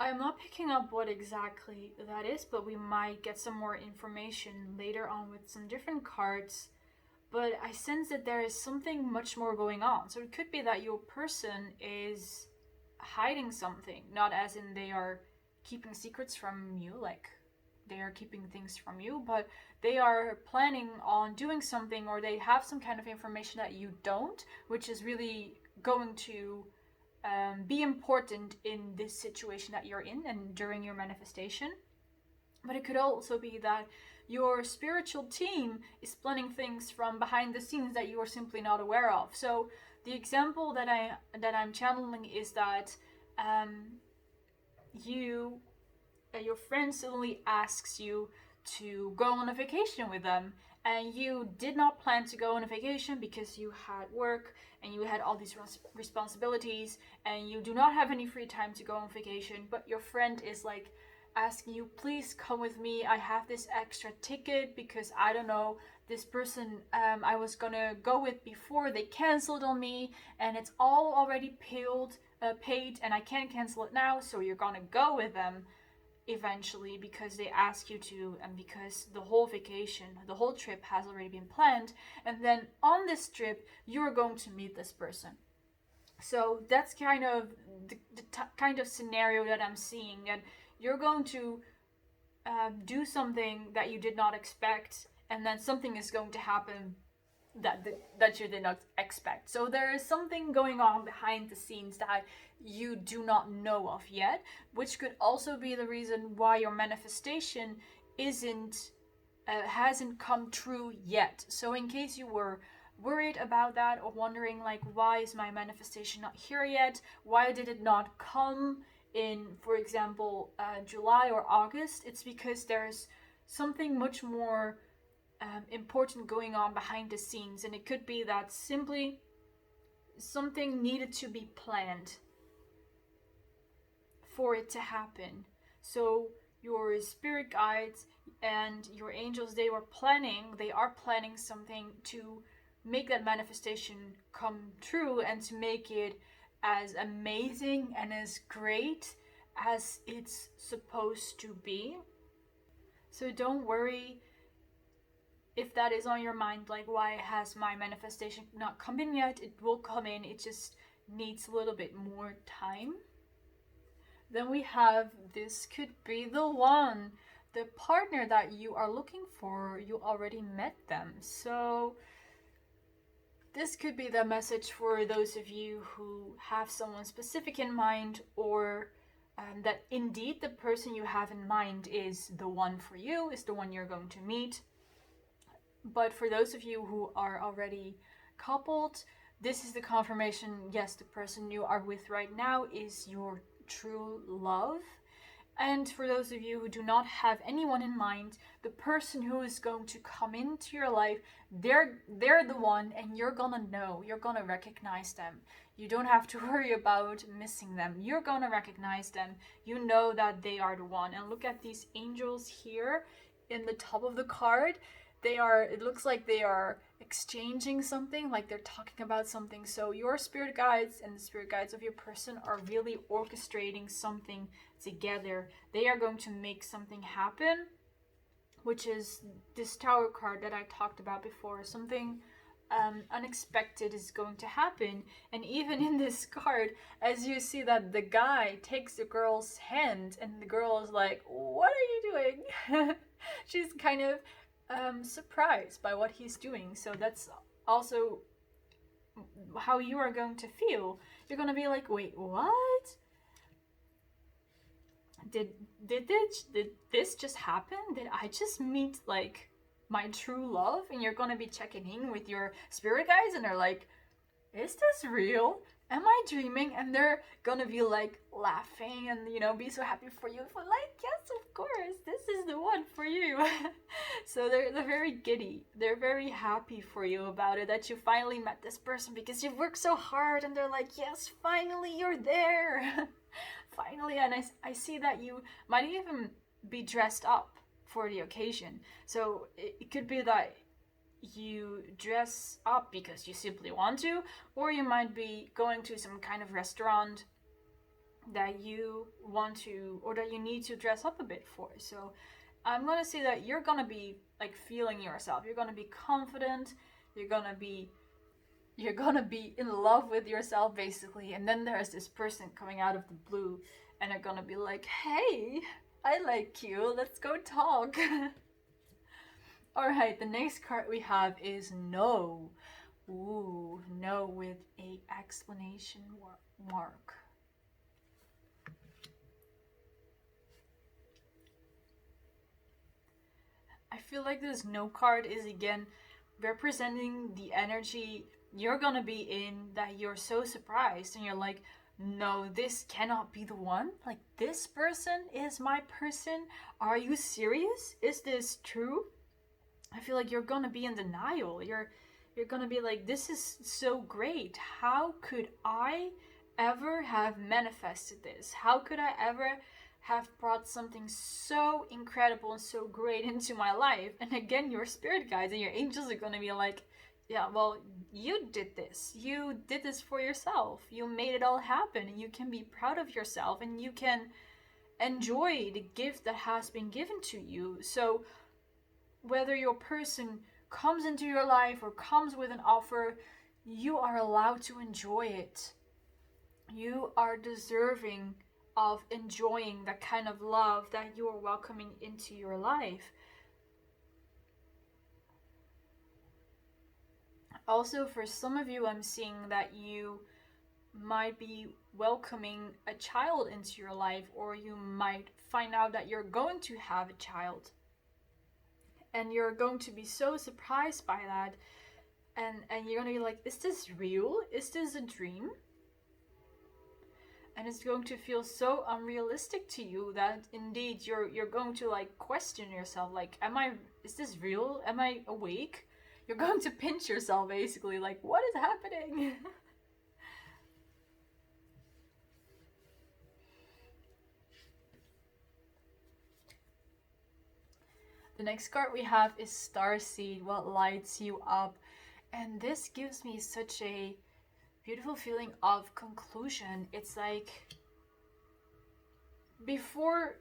I'm not picking up what exactly that is, but we might get some more information later on with some different cards. But I sense that there is something much more going on. So it could be that your person is hiding something, not as in they are keeping secrets from you, like they are keeping things from you, but they are planning on doing something, or they have some kind of information that you don't, which is really going to be important in this situation that you're in and during your manifestation. But it could also be that your spiritual team is planning things from behind the scenes that you are simply not aware of. So the example that I'm channeling is that your friend suddenly asks you to go on a vacation with them, and you did not plan to go on a vacation because you had work and you had all these responsibilities and you do not have any free time to go on vacation, but your friend is like asking you, please come with me, I have this extra ticket because I don't know, this person I was gonna go with before, they canceled on me and it's all already paid and I can't cancel it now, so you're gonna go with them eventually because they ask you to, and because the whole vacation, the whole trip has already been planned, and then on this trip you're going to meet this person. So that's kind of the kind of scenario that I'm seeing, and you're going to do something that you did not expect, and then something is going to happen that you did not expect. So there is something going on behind the scenes that you do not know of yet, which could also be the reason why your manifestation hasn't come true yet. So in case you were worried about that, or wondering like, why is my manifestation not here yet? Why did it not come in, for example, July or August? It's because there's something much more important going on behind the scenes, and it could be that simply something needed to be planned for it to happen. So your spirit guides and your angels, they are planning something to make that manifestation come true and to make it as amazing and as great as it's supposed to be. So don't worry if that is on your mind, like, why has my manifestation not come in yet? It will come in, it just needs a little bit more time. Then we have, this could be the one, the partner that you are looking for. You already met them. So this could be the message for those of you who have someone specific in mind, or that indeed the person you have in mind is the one for you, is the one you're going to meet. But for those of you who are already coupled, this is the confirmation. Yes, the person you are with right now is your true love. And for those of you who do not have anyone in mind, the person who is going to come into your life, they're the one, and you're gonna know, you're gonna recognize them. You don't have to worry about missing them. You're gonna recognize them. You know that they are the one. And look at these angels here in the top of the card. It looks like they are exchanging something, like they're talking about something. So your spirit guides and the spirit guides of your person are really orchestrating something together. They are going to make something happen. which is this Tower card that I talked about before. Something unexpected is going to happen. And even in this card, as you see that the guy takes the girl's hand and the girl is like, what are you doing? She's kind of surprised by what he's doing. So that's also how you are going to feel. You're going to be like, wait, what? Did this just happen? Did I just meet like my true love? And you're gonna be checking in with your spirit guides and they're like, is this real? Am I dreaming? And they're gonna be like laughing and, you know, be so happy for you. But like, yes, of course, this is the one for you. So they're very giddy. They're very happy for you about it, that you finally met this person because you've worked so hard, and they're like, yes, finally you're there. Finally. And I see that you might even be dressed up for the occasion. So it could be that you dress up because you simply want to, or you might be going to some kind of restaurant that you want to, or that you need to dress up a bit for. So I'm gonna say that you're gonna be like feeling yourself. You're gonna be confident. You're gonna be in love with yourself, basically. And then there's this person coming out of the blue, and they're gonna be like, hey, I like you, let's go talk. Alright, the next card we have is no. Ooh, no with a explanation mark. I feel like this no card is again representing the energy you're gonna be in, that you're so surprised and you're like, no, this cannot be the one. Like, this person is my person. Are you serious? Is this true? I feel like you're gonna be in denial. You're gonna be like, this is so great. How could I ever have manifested this? How could I ever have brought something so incredible and so great into my life? And again, your spirit guides and your angels are gonna be like, yeah, well, you did this. You did this for yourself. You made it all happen, and you can be proud of yourself, and you can enjoy the gift that has been given to you. So whether your person comes into your life or comes with an offer, you are allowed to enjoy it. You are deserving of enjoying that kind of love that you are welcoming into your life. Also, for some of you, I'm seeing that you might be welcoming a child into your life, or you might find out that you're going to have a child. And you're going to be so surprised by that. And you're going to be like, is this real? Is this a dream? And it's going to feel so unrealistic to you that indeed you're going to like question yourself, like, is this real? Am I awake? You're going to pinch yourself, basically, like, what is happening? The next card we have is Starseed, what lights you up. And this gives me such a beautiful feeling of conclusion. It's like, before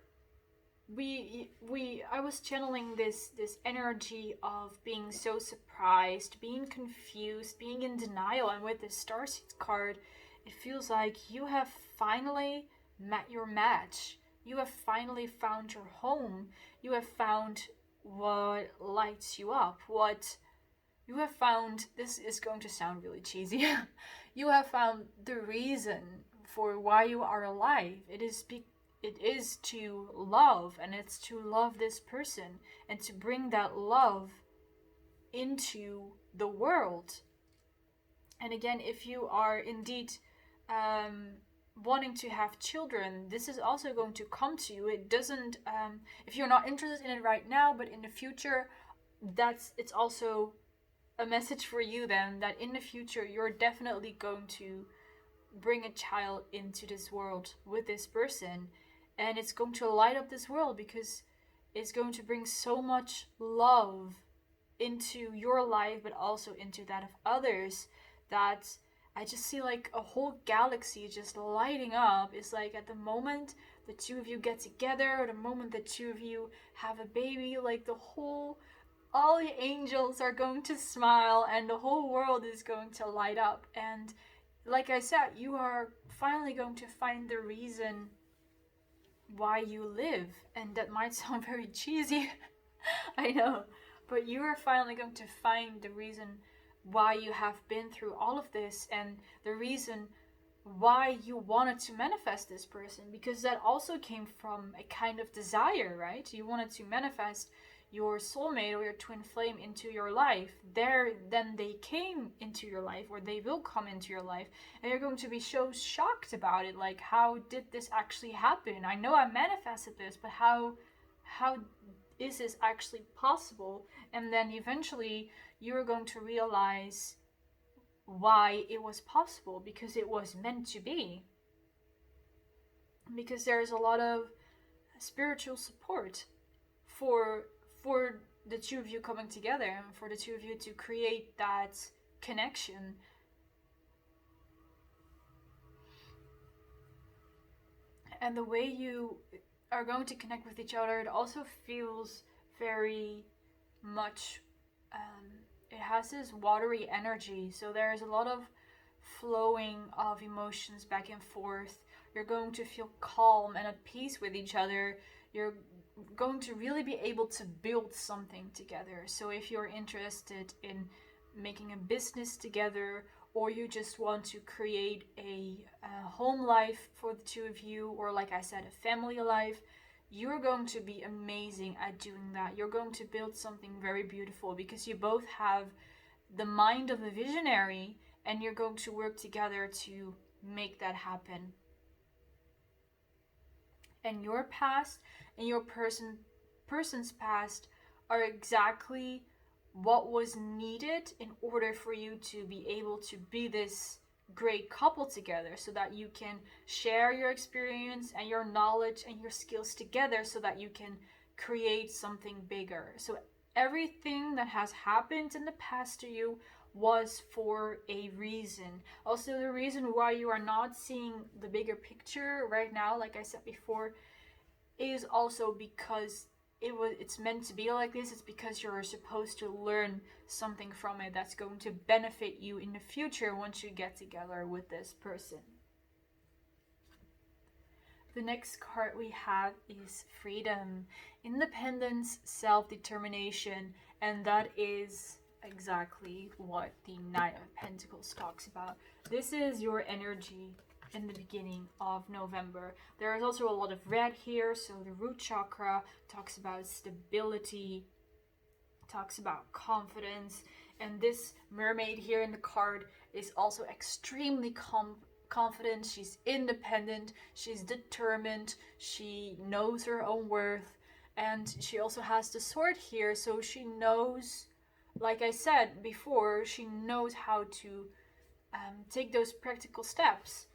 I was channeling this energy of being so surprised, being confused, being in denial, and with the Starseed card, it feels like you have finally met your match. You have finally found your home. You have found what lights you up. What you have found, this is going to sound really cheesy. You have found the reason for why you are alive. It is to love, and it's to love this person and to bring that love into the world. And again, if you are indeed wanting to have children, this is also going to come to you. It doesn't, if you're not interested in it right now, but in the future, it's also a message for you then, that in the future you're definitely going to bring a child into this world with this person. And it's going to light up this world because it's going to bring so much love into your life, but also into that of others, that I just see like a whole galaxy just lighting up. It's like, at the moment the two of you get together, or the moment the two of you have a baby, like all the angels are going to smile and the whole world is going to light up. And like I said, you are finally going to find the reason why you live. And that might sound very cheesy, I know, but you are finally going to find the reason why you have been through all of this, and the reason why you wanted to manifest this person, because that also came from a kind of desire, right? You wanted to manifest your soulmate or your twin flame into your life. Then they came into your life, or they will come into your life, and you're going to be so shocked about it. Like, how did this actually happen? I know I manifested this, but how is this actually possible? And then eventually you're going to realize why it was possible, because it was meant to be. Because there's a lot of spiritual support for the two of you coming together, and for the two of you to create that connection. And the way you are going to connect with each other, it also feels very much, it has this watery energy. So there's a lot of flowing of emotions back and forth. You're going to feel calm and at peace with each other. You're going to really be able to build something together. So if you're interested in making a business together, or you just want to create a home life for the two of you, or like I said, a family life, you're going to be amazing at doing that. You're going to build something very beautiful, because you both have the mind of a visionary, and you're going to work together to make that happen. And your past and your person's past are exactly what was needed in order for you to be able to be this great couple together, so that you can share your experience and your knowledge and your skills together, so that you can create something bigger. So everything that has happened in the past to you was for a reason. Also, the reason why you are not seeing the bigger picture right now, like I said before, is also because it's meant to be like this. It's because you're supposed to learn something from it that's going to benefit you in the future once you get together with this person. The next card we have is freedom, independence, self-determination, and that is exactly what the Knight of Pentacles talks about. This is your energy in the beginning of November. There is also a lot of red here, so the root chakra talks about stability, talks about confidence, and this mermaid here in the card is also extremely confident. She's independent, she's determined, she knows her own worth, and she also has the sword here, so she knows, like I said before, she knows how to take those practical steps.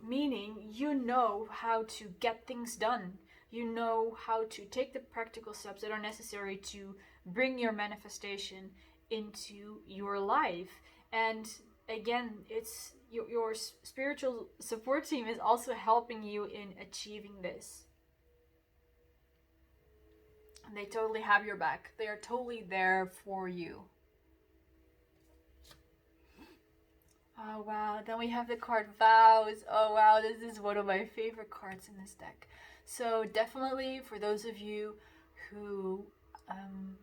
Meaning, you know how to get things done. You know how to take the practical steps that are necessary to bring your manifestation into your life. And again, it's your spiritual support team is also helping you in achieving this. And they totally have your back. They are totally there for you. Oh wow, then we have the card Vows. Oh wow, this is one of my favorite cards in this deck. So definitely for those of you who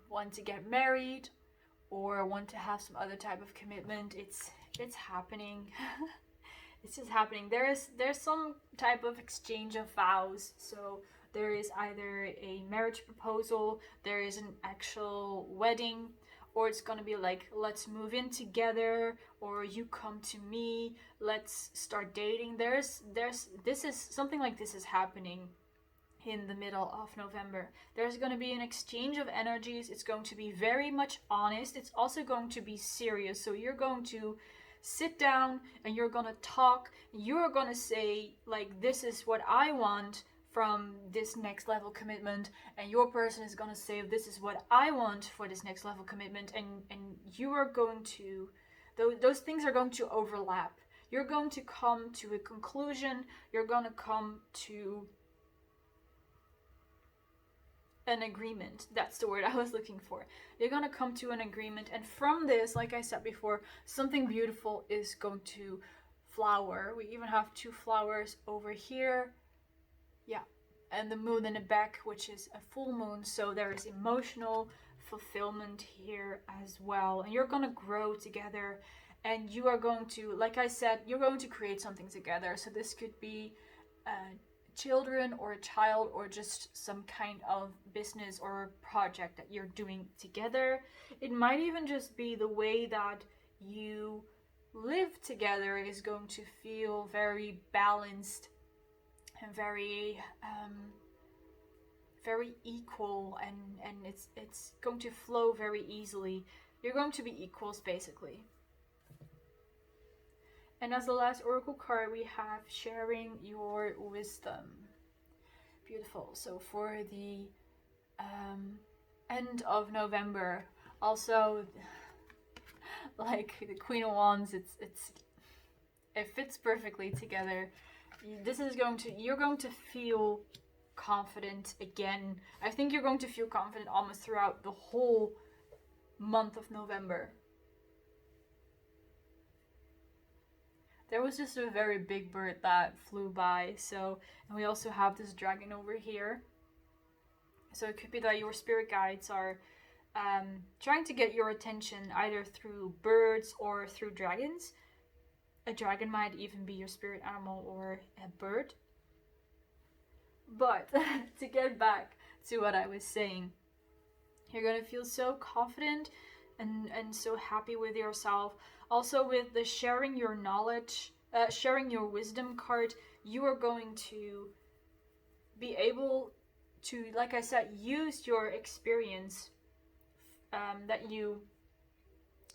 want to get married or want to have some other type of commitment, it's happening. It's just happening. There's some type of exchange of vows. So there is either a marriage proposal, there is an actual wedding, or it's gonna be like, let's move in together, or you come to me, let's start dating. This is something like this is happening in the middle of November. There's going to be an exchange of energies. It's going to be very much honest. It's also going to be serious. So you're going to sit down and you're going to talk. You're going to say, like, this is what I want from this next level commitment, and your person is going to say, this is what I want for this next level commitment, and you are going to, those things are going to overlap. you're going to come to a conclusion. You're going to come to an agreement. That's the word I was looking for. You're going to come to an agreement, and from this, like I said before, something beautiful is going to flower. We even have 2 flowers over here. Yeah, and the moon in the back, which is a full moon, so there is emotional fulfillment here as well. And you're going to grow together, and you are going to, like I said, you're going to create something together. So this could be children or a child, or just some kind of business or project that you're doing together. It might even just be the way that you live together is going to feel very balanced and very equal, and it's going to flow very easily. You're going to be equals, basically. And as the last oracle card, we have sharing your wisdom. Beautiful. So for the end of November, also, like the Queen of Wands, it fits perfectly together. You're going to feel confident again. I think you're going to feel confident almost throughout the whole month of November. There was just a very big bird that flew by, and we also have this dragon over here. So it could be that your spirit guides are trying to get your attention either through birds or through dragons. A dragon might even be your spirit animal or a bird. But to get back to what I was saying, you're going to feel so confident and so happy with yourself. Also, with the sharing your knowledge, sharing your wisdom card, you are going to be able to, like I said, use your experience that you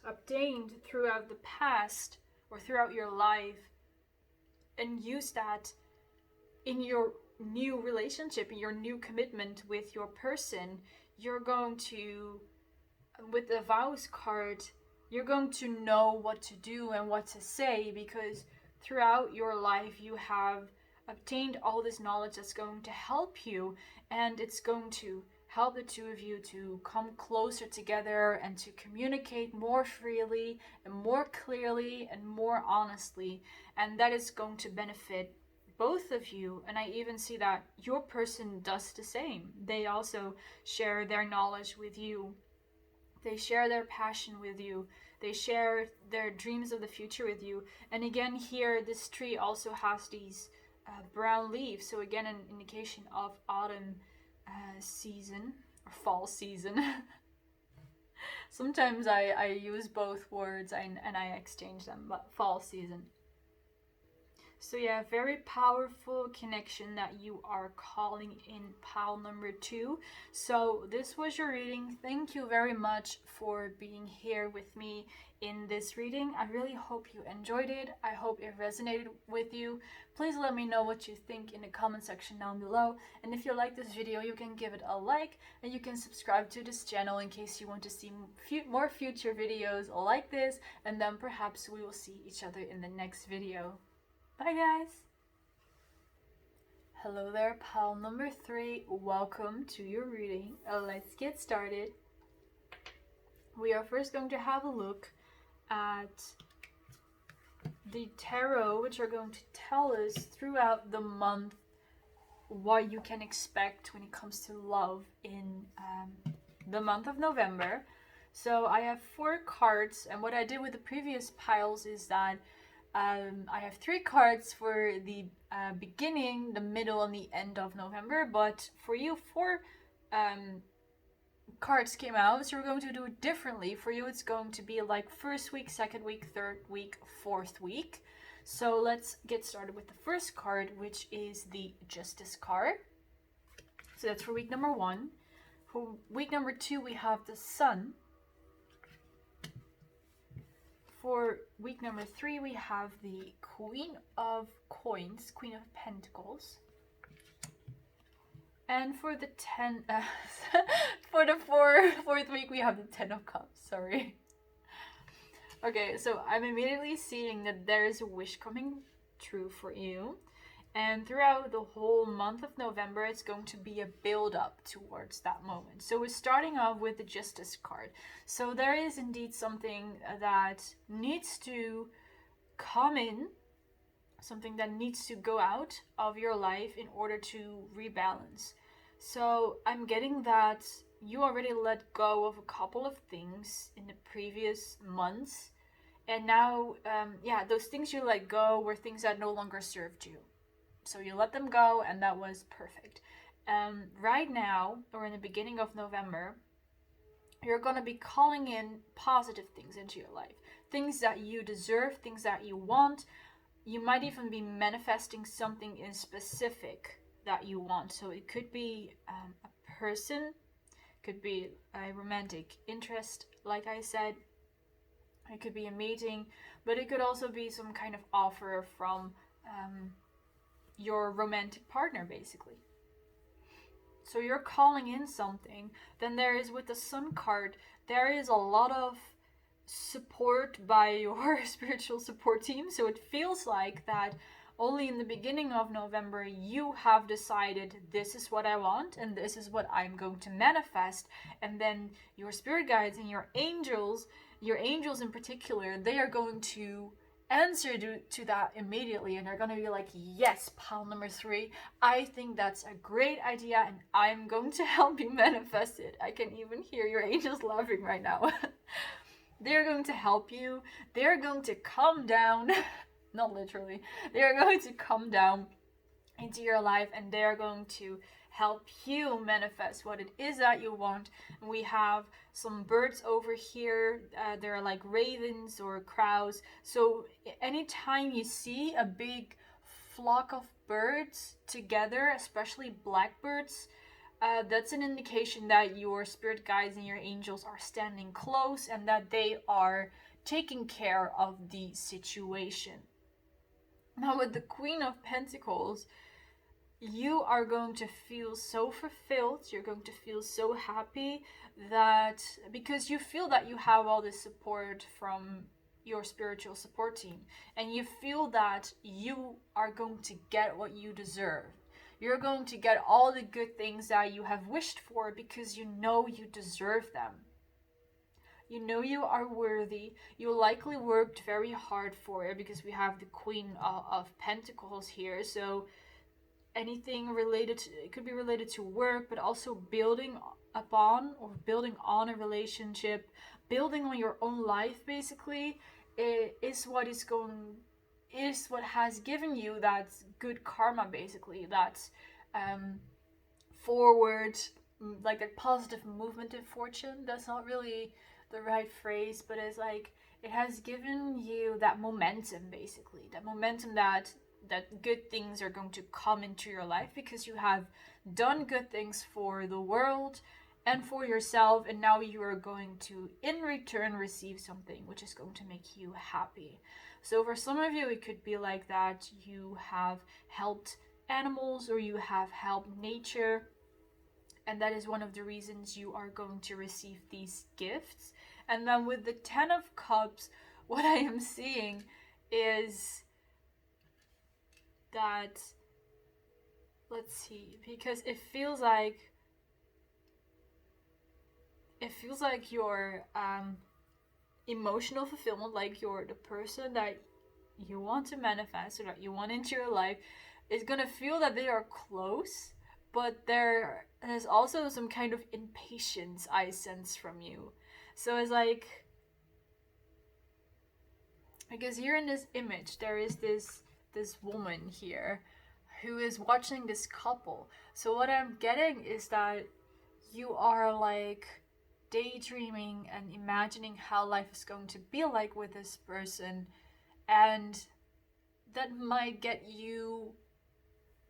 obtained throughout the past or throughout your life, and use that in your new relationship, in your new commitment with your person. You're going to, with the vows card, you're going to know what to do and what to say, because throughout your life you have obtained all this knowledge that's going to help you, and it's going to help the two of you to come closer together and to communicate more freely and more clearly and more honestly, and that is going to benefit both of you. And I even see that your person does the same. They also share their knowledge with you. They share their passion with you. They share their dreams of the future with you. And again, here, this tree also has these brown leaves. So again, an indication of autumn season or fall season. Sometimes I use both words and I exchange them, but fall season. So yeah, very powerful connection that you are calling in pile number 2. So this was your reading. Thank you very much for being here with me in this reading. I really hope you enjoyed it. I hope it resonated with you. Please let me know what you think in the comment section down below. And if you like this video, you can give it a like, and you can subscribe to this channel in case you want to see more future videos like this. And then perhaps we will see each other in the next video. Bye guys! Hello there, pile number 3. Welcome to your reading. Let's get started. We are first going to have a look at the tarot, which are going to tell us throughout the month what you can expect when it comes to love in the month of November. So I have 4 cards, and what I did with the previous piles is that I have 3 cards for the beginning, the middle, and the end of November. But for you, 4 cards came out, so we're going to do it differently. For you, it's going to be like first week, second week, third week, fourth week. So let's get started with the first card, which is the Justice card. So that's for week number 1. For week number 2, we have the Sun. For week number 3, we have the Queen of Coins, Queen of Pentacles. And for the for the fourth week, we have the Ten of Cups, sorry. Okay, so I'm immediately seeing that there is a wish coming true for you. And throughout the whole month of November, it's going to be a build up towards that moment. So we're starting off with the Justice card. So there is indeed something that needs to come in, something that needs to go out of your life in order to rebalance. So I'm getting that you already let go of a couple of things in the previous months. And now, yeah, those things you let go were things that no longer served you. So you let them go, and that was perfect. Right now, or in the beginning of November, you're going to be calling in positive things into your life. Things that you deserve, things that you want. You might even be manifesting something in specific that you want. So it could be a person, could be a romantic interest, like I said. It could be a meeting, but it could also be some kind of offer from your romantic partner, basically. So you're calling in something. Then there is, with the Sun card, there is a lot of support by your spiritual support team. So it feels like that only in the beginning of November you have decided, this is what I want and this is what I'm going to manifest. And then your spirit guides and your angels in particular, they are going to answer to that immediately, and they're gonna be like, yes, pile number 3, I think that's a great idea and I'm going to help you manifest it. I can even hear your angels laughing right now. They're going to help you. They're going to come down, not literally, they're going to come down into your life, and they're going to help you manifest what it is that you want. And we have some birds over here. They're like ravens or crows. So anytime you see a big flock of birds together, especially blackbirds, that's an indication that your spirit guides and your angels are standing close and that they are taking care of the situation. Now with the Queen of Pentacles, you are going to feel so fulfilled, you're going to feel so happy, that because you feel that you have all this support from your spiritual support team, and you feel that you are going to get what you deserve. You're going to get all the good things that you have wished for because you know you deserve them. You know you are worthy. You likely worked very hard for it because we have the Queen of Pentacles here. So anything related to, it could be related to work, but also building upon or building on a relationship, building on your own life, basically, is what has given you that good karma, basically, that forward, like that positive movement in fortune. That's not really the right phrase, but it's like it has given you that momentum, basically, that momentum that good things are going to come into your life because you have done good things for the world and for yourself, and now you are going to in return receive something which is going to make you happy. So for some of you, it could be like that you have helped animals or you have helped nature, and that is one of the reasons you are going to receive these gifts. And then with the 10 of Cups, what I am seeing is that, let's see, because it feels like your emotional fulfillment, like you're the person that you want to manifest or that you want into your life, is gonna feel that they are close, but there's also some kind of impatience I sense from you. So it's like, because here in this image there is this woman here who is watching this couple. So what I'm getting is that you are like daydreaming and imagining how life is going to be like with this person, and that might get you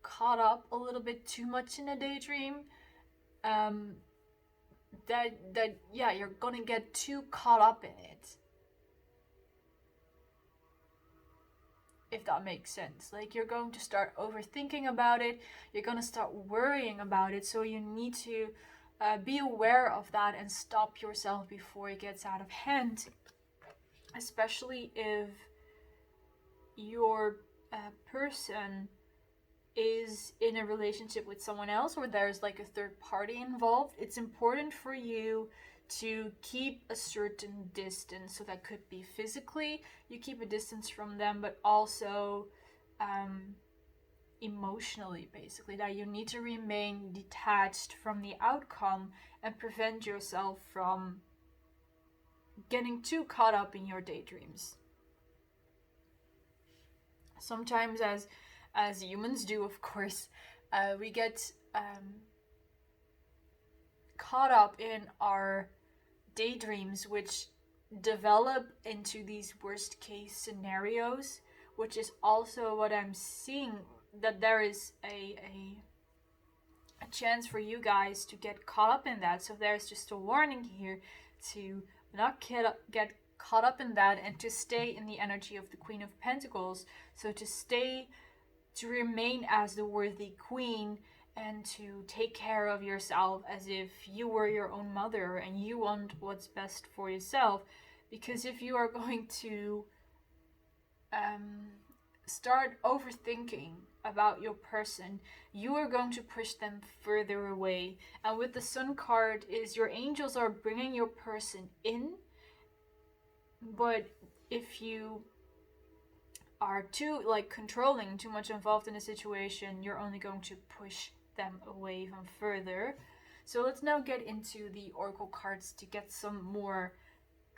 caught up a little bit too much in a daydream. Yeah, you're gonna get too caught up in it, if that makes sense. Like, you're going to start overthinking about it, you're going to start worrying about it, so you need to be aware of that and stop yourself before it gets out of hand. especially if your person is in a relationship with someone else, or there's like a third party involved. It's important for you to keep a certain distance. So that could be physically, you keep a distance from them, but also emotionally, basically, that you need to remain detached from the outcome and prevent yourself from getting too caught up in your daydreams. Sometimes, as humans do, of course, we get caught up in our daydreams, which develop into these worst case scenarios, which is also what I'm seeing, that there is a chance for you guys to get caught up in that. So there's just a warning here to not get caught up in that, and to stay in the energy of the Queen of Pentacles. So to remain as the worthy queen, and to take care of yourself as if you were your own mother and you want what's best for yourself. Because if you are going to start overthinking about your person, you are going to push them further away. And with the Sun card is your angels are bringing your person in, but if you are too controlling, too much involved in a situation, you're only going to push them away even further. So let's now get into the oracle cards to get some more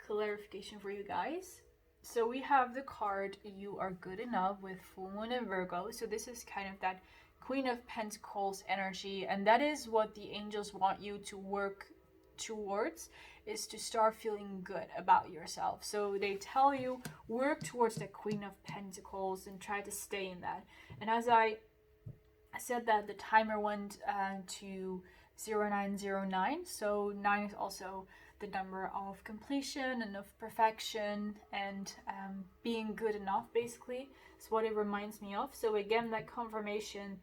clarification for you guys. So we have the card You Are Good Enough with Full Moon and Virgo. So this is kind of that Queen of Pentacles energy, and that is what the angels want you to work towards, is to start feeling good about yourself. So they tell you, work towards the Queen of Pentacles and try to stay in that. And as I said, that the timer went to 0909, so 9 is also the number of completion and of perfection, and being good enough, basically. It's what it reminds me of. So again, that confirmation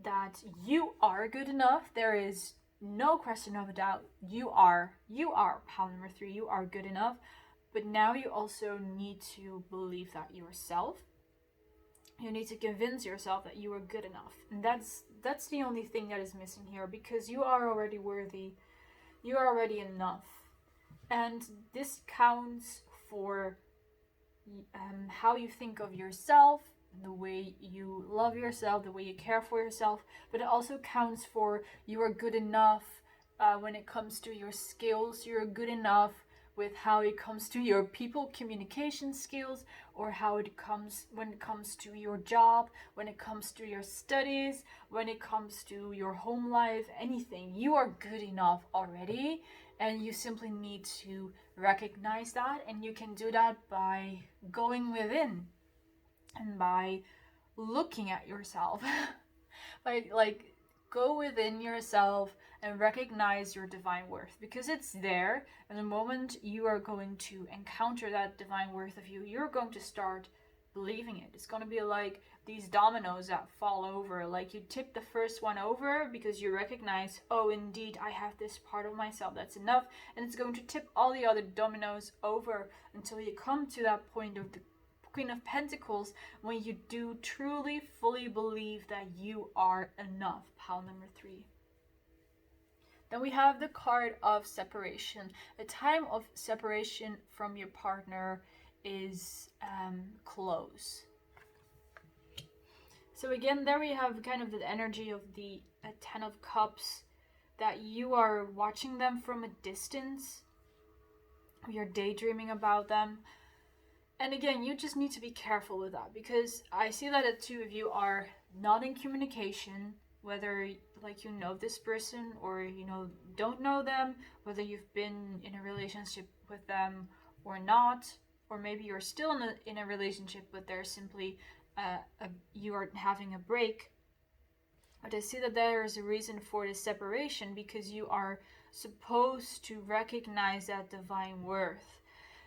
that you are good enough. There is no question of a doubt. You are pile number 3. You are good enough. But now you also need to believe that yourself. You need to convince yourself that you are good enough. And that's the only thing that is missing here, because you are already worthy. You are already enough. And this counts for how you think of yourself, the way you love yourself, the way you care for yourself. But it also counts for you are good enough when it comes to your skills. You're good enough with how it comes to your people communication skills, or how it comes when it comes to your job, when it comes to your studies, when it comes to your home life, anything. You are good enough already, and you simply need to recognize that. And you can do that by going within and by looking at yourself. by go within yourself and recognize your divine worth, because it's there. And the moment you are going to encounter that divine worth of you, you're going to start believing it. It's going to be like these dominoes that fall over. Like you tip the first one over because you recognize, oh, indeed, I have this part of myself that's enough. And it's going to tip all the other dominoes over until you come to that point of the Queen of Pentacles, when you do truly, fully believe that you are enough. Pile number 3. Then we have the card of separation. A time of separation from your partner is close. So again, there we have kind of the energy of the 10 of Cups, that you are watching them from a distance. You're daydreaming about them. And again, you just need to be careful with that, because I see that the two of you are not in communication, whether you know this person or don't know them, whether you've been in a relationship with them or not, or maybe you're still in a relationship but there's simply you are having a break. But I see that there is a reason for this separation, because you are supposed to recognize that divine worth.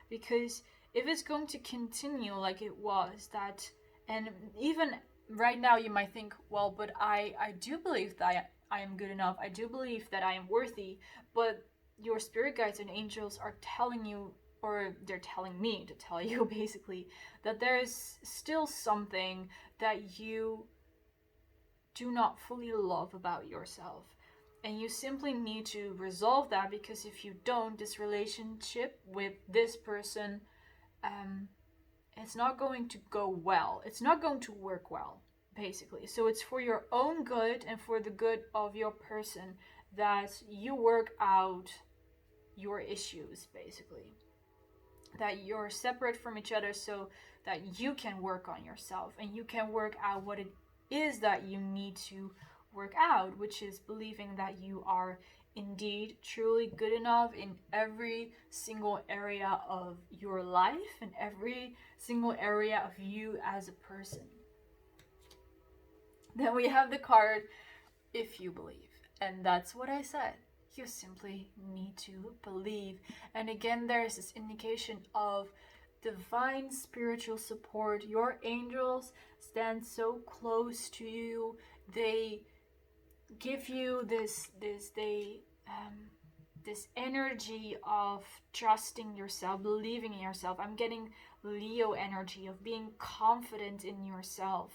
Because if it's going to continue like it was, that, and even right now you might think, well, but I do believe that I am good enough. I do believe that I am worthy. But your spirit guides and angels are telling you or they're telling me to tell you basically, that there is still something that you do not fully love about yourself. And you simply need to resolve that, because if you don't, this relationship with this person, it's not going to go well. It's not going to work well, basically. So it's for your own good and for the good of your person that you work out your issues, basically. That you're separate from each other so that you can work on yourself and you can work out what it is that you need to work out, which is believing that you are indeed truly good enough in every single area of your life and every single area of you as a person. Then we have the card, if you believe. And that's what I said. You simply need to believe. And again, there's this indication of divine spiritual support. Your angels stand so close to you. They give you this energy of trusting yourself, believing in yourself. I'm getting Leo energy of being confident in yourself.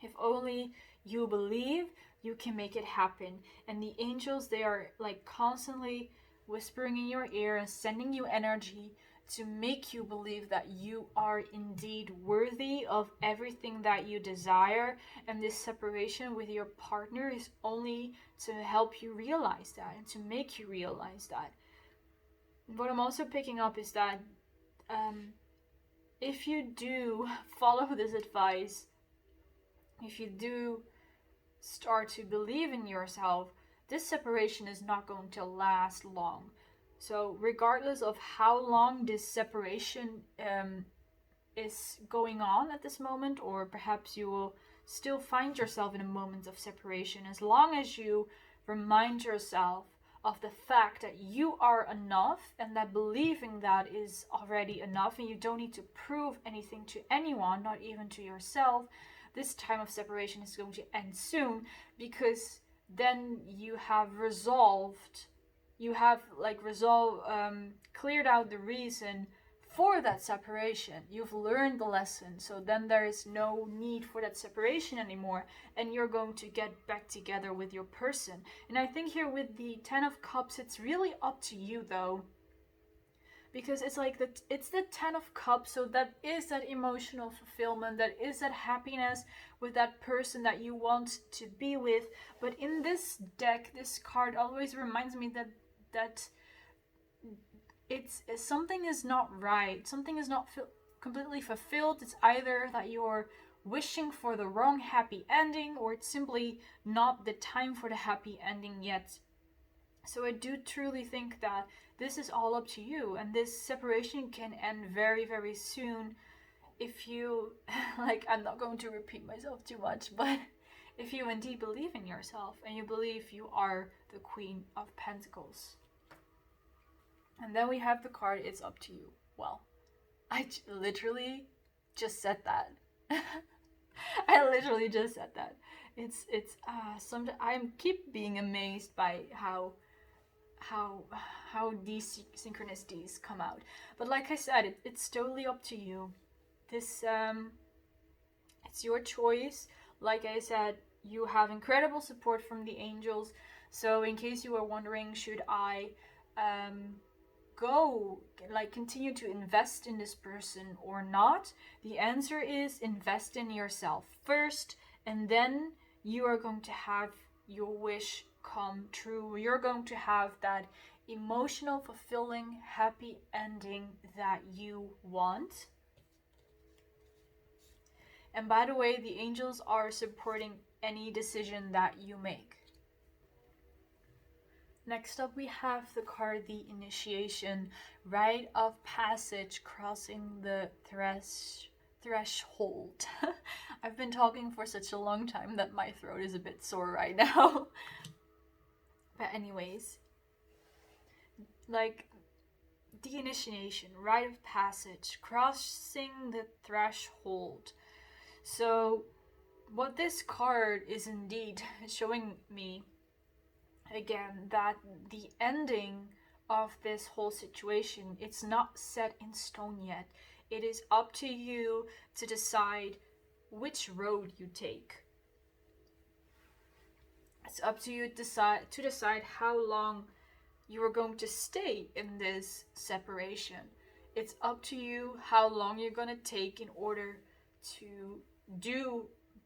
If only you believe, you can make it happen. And the angels, they are like constantly whispering in your ear and sending you energy to make you believe that you are indeed worthy of everything that you desire. And this separation with your partner is only to help you realize that and to make you realize that. What I'm also picking up is that if you do follow this advice, if you do start to believe in yourself, this separation is not going to last long. So regardless of how long this separation is going on at this moment, or perhaps you will still find yourself in a moment of separation, as long as you remind yourself of the fact that you are enough and that believing that is already enough and you don't need to prove anything to anyone, not even to yourself, this time of separation is going to end soon, because then you have cleared out the reason for that separation. You've learned the lesson, so then there is no need for that separation anymore, and you're going to get back together with your person. And I think here with the 10 of Cups, it's really up to you though, because it's like it's the 10 of Cups, so that is that emotional fulfillment, that is that happiness with that person that you want to be with. But in this deck, this card always reminds me that it's something is not right, something is not completely fulfilled. It's either that you're wishing for the wrong happy ending, or it's simply not the time for the happy ending yet. So I do truly think that this is all up to you, and this separation can end very, very soon if you, I'm not going to repeat myself too much, but if you indeed believe in yourself and you believe you are the Queen of Pentacles. And then we have the card, it's up to you. Well, I literally just said that. I literally just said that. I keep being amazed by how these synchronicities come out. But like I said, it's totally up to you. This it's your choice. Like I said, you have incredible support from the angels. So in case you are wondering, should I continue to invest in this person or not, the answer is invest in yourself first, and then you are going to have your wish come true. You're going to have that emotional, fulfilling, happy ending that you want. And by the way, the angels are supporting any decision that you make. Next up, we have the card, the Initiation, Rite of Passage, crossing the threshold. I've been talking for such a long time that my throat is a bit sore right now. But anyways, the Initiation, Rite of Passage, crossing the threshold. So what this card is indeed showing me, again, that the ending of this whole situation. It's not set in stone yet. It is up to you to decide which road you take. It's up to you to decide how long you are going to stay in this separation. It's up to you how long you're going to take in order to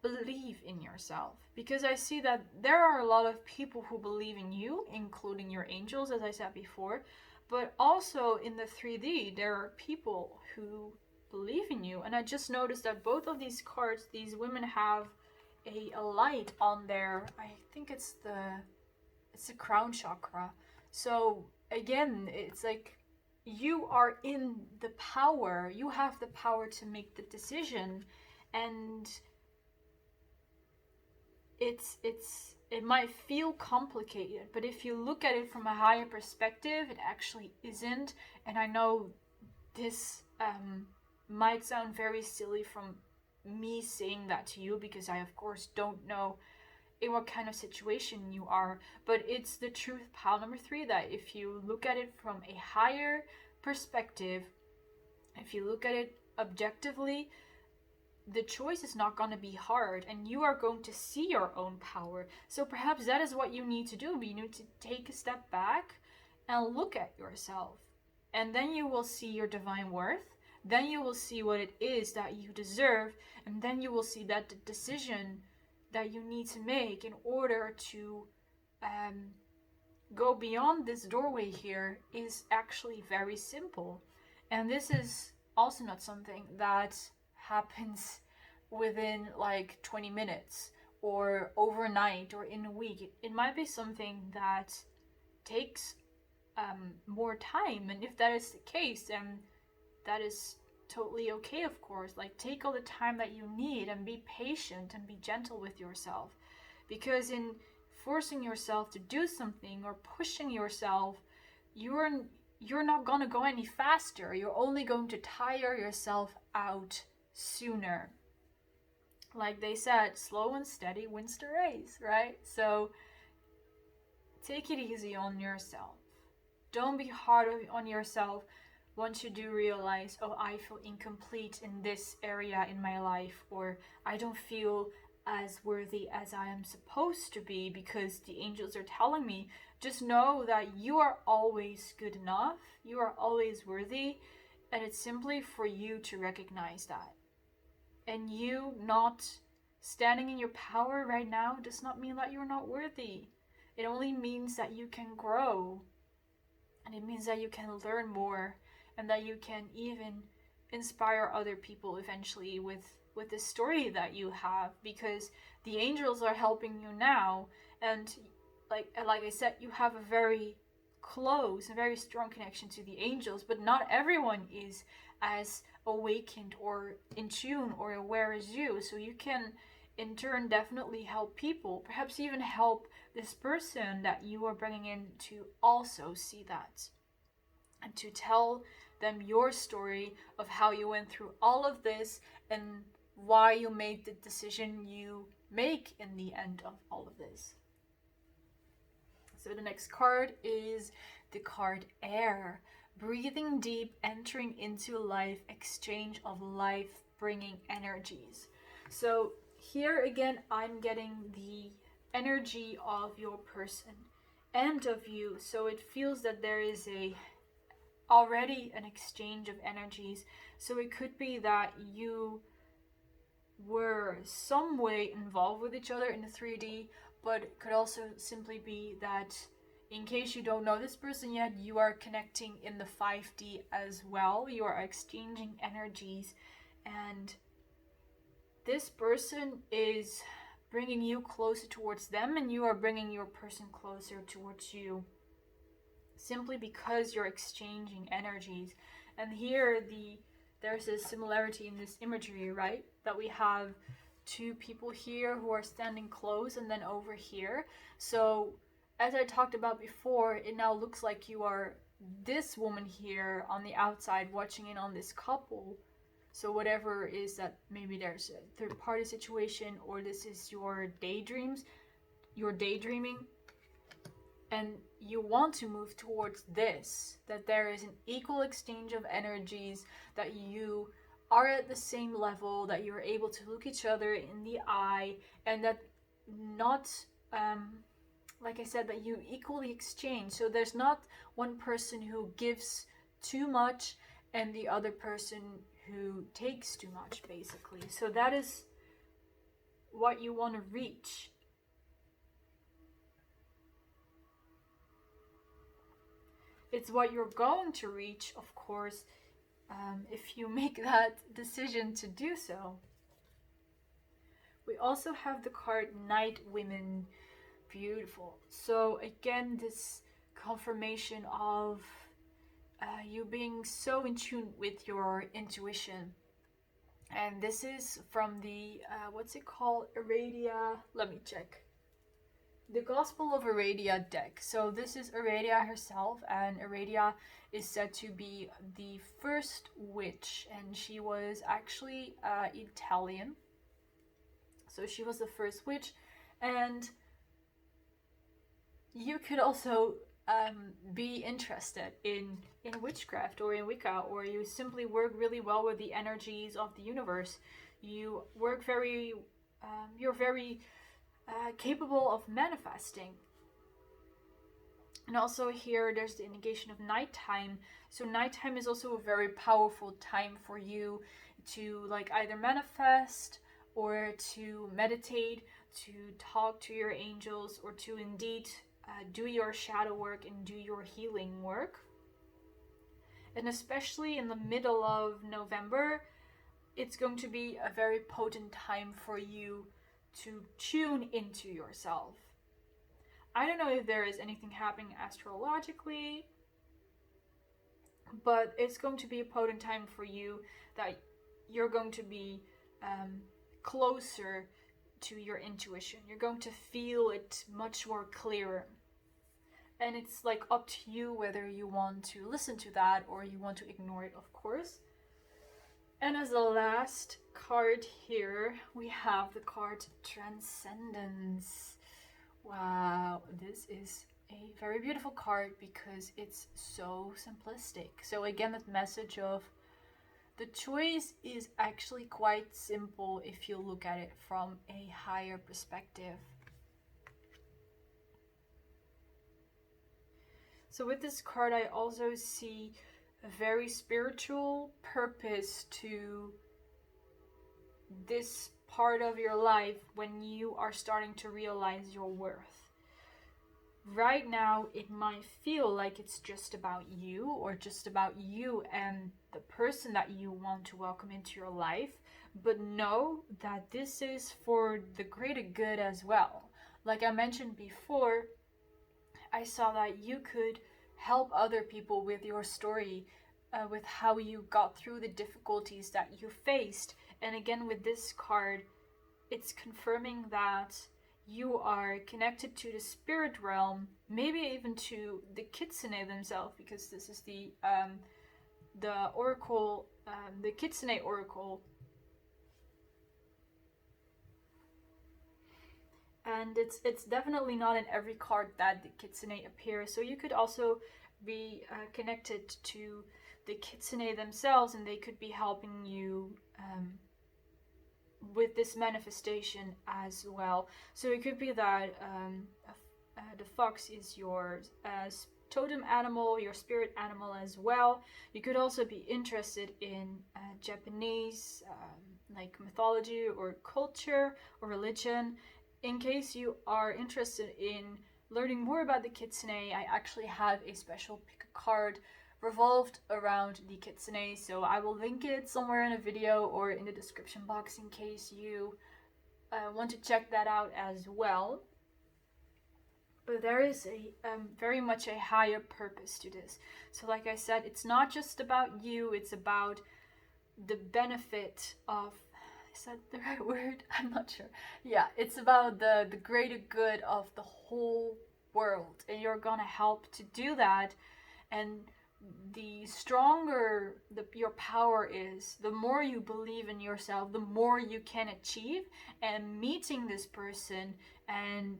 believe in yourself. Because I see that there are a lot of people who believe in you, including your angels, as I said before, but also in the 3D, there are people who believe in you. And I just noticed that both of these cards, these women have a light on their, I think it's the crown chakra. So again, it's like you are in the power. You have the power to make the decision, and it might feel complicated, but if you look at it from a higher perspective, it actually isn't. And I know this might sound very silly from me saying that to you, because I of course don't know in what kind of situation you are, but it's the truth, pile number 3, that if you look at it from a higher perspective, if you look at it objectively, the choice is not going to be hard, and you are going to see your own power. So perhaps that is what you need to do. You need to take a step back and look at yourself, and then you will see your divine worth. Then you will see what it is that you deserve, and then you will see that the decision that you need to make in order to go beyond this doorway here is actually very simple. And this is also not something that happens within like 20 minutes or overnight or in a week. It might be something that takes more time, and if that is the case, then that is totally okay, of course. Like, take all the time that you need and be patient and be gentle with yourself, because in forcing yourself to do something or pushing yourself, you're not going to go any faster. You're only going to tire yourself out sooner. Like they said, slow and steady wins the race, right? So take it easy on yourself. Don't be hard on yourself once you do realize, oh, I feel incomplete in this area in my life, or I don't feel as worthy as I am supposed to be because the angels are telling me. Just know that you are always good enough, you are always worthy, and it's simply for you to recognize that. And you not standing in your power right now does not mean that you're not worthy. It only means that you can grow, and it means that you can learn more, and that you can even inspire other people eventually with the story that you have, because the angels are helping you now. And like I said, you have a very close and very strong connection to the angels, but not everyone is as awakened or in tune or aware as you. So you can in turn definitely help people, perhaps even help this person that you are bringing in to also see that, and to tell them your story of how you went through all of this and why you made the decision you make in the end of all of this. So the next card is the card Air. Breathing deep, entering into life, exchange of life-bringing energies. So here again, I'm getting the energy of your person and of you. So it feels that there is already an exchange of energies. So it could be that you were some way involved with each other in the 3D, but it could also simply be that, in case you don't know this person yet, you are connecting in the 5D as well. You are exchanging energies, and this person is bringing you closer towards them, and you are bringing your person closer towards you, simply because you're exchanging energies. And here there's a similarity in this imagery, right? That we have two people here who are standing close, and then over here. So as I talked about before, it now looks like you are this woman here on the outside watching in on this couple. So whatever is that, maybe there's a third party situation, or this is your daydreaming. and you want to move towards this, that there is an equal exchange of energies, that you are at the same level, that you're able to look each other in the eye, and that not like I said, that you equally exchange. So there's not one person who gives too much and the other person who takes too much, basically. So that is what you want to reach. It's what you're going to reach, of course, if you make that decision to do so. We also have the card Night Women. Beautiful. So again, this confirmation of you being so in tune with your intuition. And this is from the, what's it called? Aradia. Let me check. The Gospel of Aradia deck. So this is Aradia herself, and Aradia is said to be the first witch, and she was actually Italian. So she was the first witch, and you could also be interested in witchcraft or in Wicca, or you simply work really well with the energies of the universe. You work very, you're very capable of manifesting. And also here there's the indication of nighttime. So nighttime is also a very powerful time for you to like either manifest or to meditate, to talk to your angels, or to indeed do your shadow work and do your healing work. And especially in the middle of November, it's going to be a very potent time for you to tune into yourself. I don't know if there is anything happening astrologically, but it's going to be a potent time for you that you're going to be closer to your intuition. You're going to feel it much more clearer. And it's like up to you whether you want to listen to that or you want to ignore it, of course. And as the last card here, we have the card Transcendence. Wow, this is a very beautiful card because it's so simplistic. So again, that message of the choice is actually quite simple if you look at it from a higher perspective. So with this card, I also see a very spiritual purpose to this part of your life when you are starting to realize your worth. Right now, it might feel like it's just about you, or just about you and the person that you want to welcome into your life, but know that this is for the greater good as well. Like I mentioned before, I saw that you could help other people with your story, with how you got through the difficulties that you faced. And again, with this card, it's confirming that you are connected to the spirit realm, maybe even to the Kitsune themselves, because this is the Oracle, the Kitsune Oracle. And it's definitely not in every card that the Kitsune appears. So you could also be connected to the Kitsune themselves, and they could be helping you with this manifestation as well. So it could be that the fox is your totem animal, your spirit animal as well. You could also be interested in Japanese like mythology or culture or religion. In case you are interested in learning more about the Kitsune, I actually have a special pick a card revolved around the Kitsune, so I will link it somewhere in a video or in the description box in case you want to check that out as well. But there is a very much a higher purpose to this. So like I said, it's not just about you, it's about the benefit of, is that the right word? I'm not sure. Yeah, it's about the greater good of the whole world, and you're gonna help to do that. And the stronger your power is, the more you believe in yourself, the more you can achieve. And meeting this person and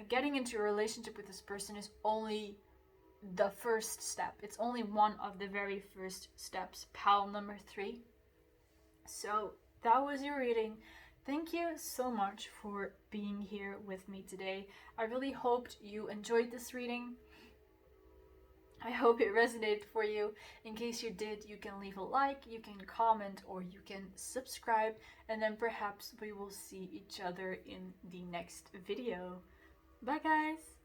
getting into a relationship with this person is only the first step. It's only one of the very first steps, pal number 3. So that was your reading. Thank you so much for being here with me today. I really hoped you enjoyed this reading. I hope it resonated for you. In case you did, you can leave a like, you can comment, or you can subscribe, and then perhaps we will see each other in the next video. Bye guys!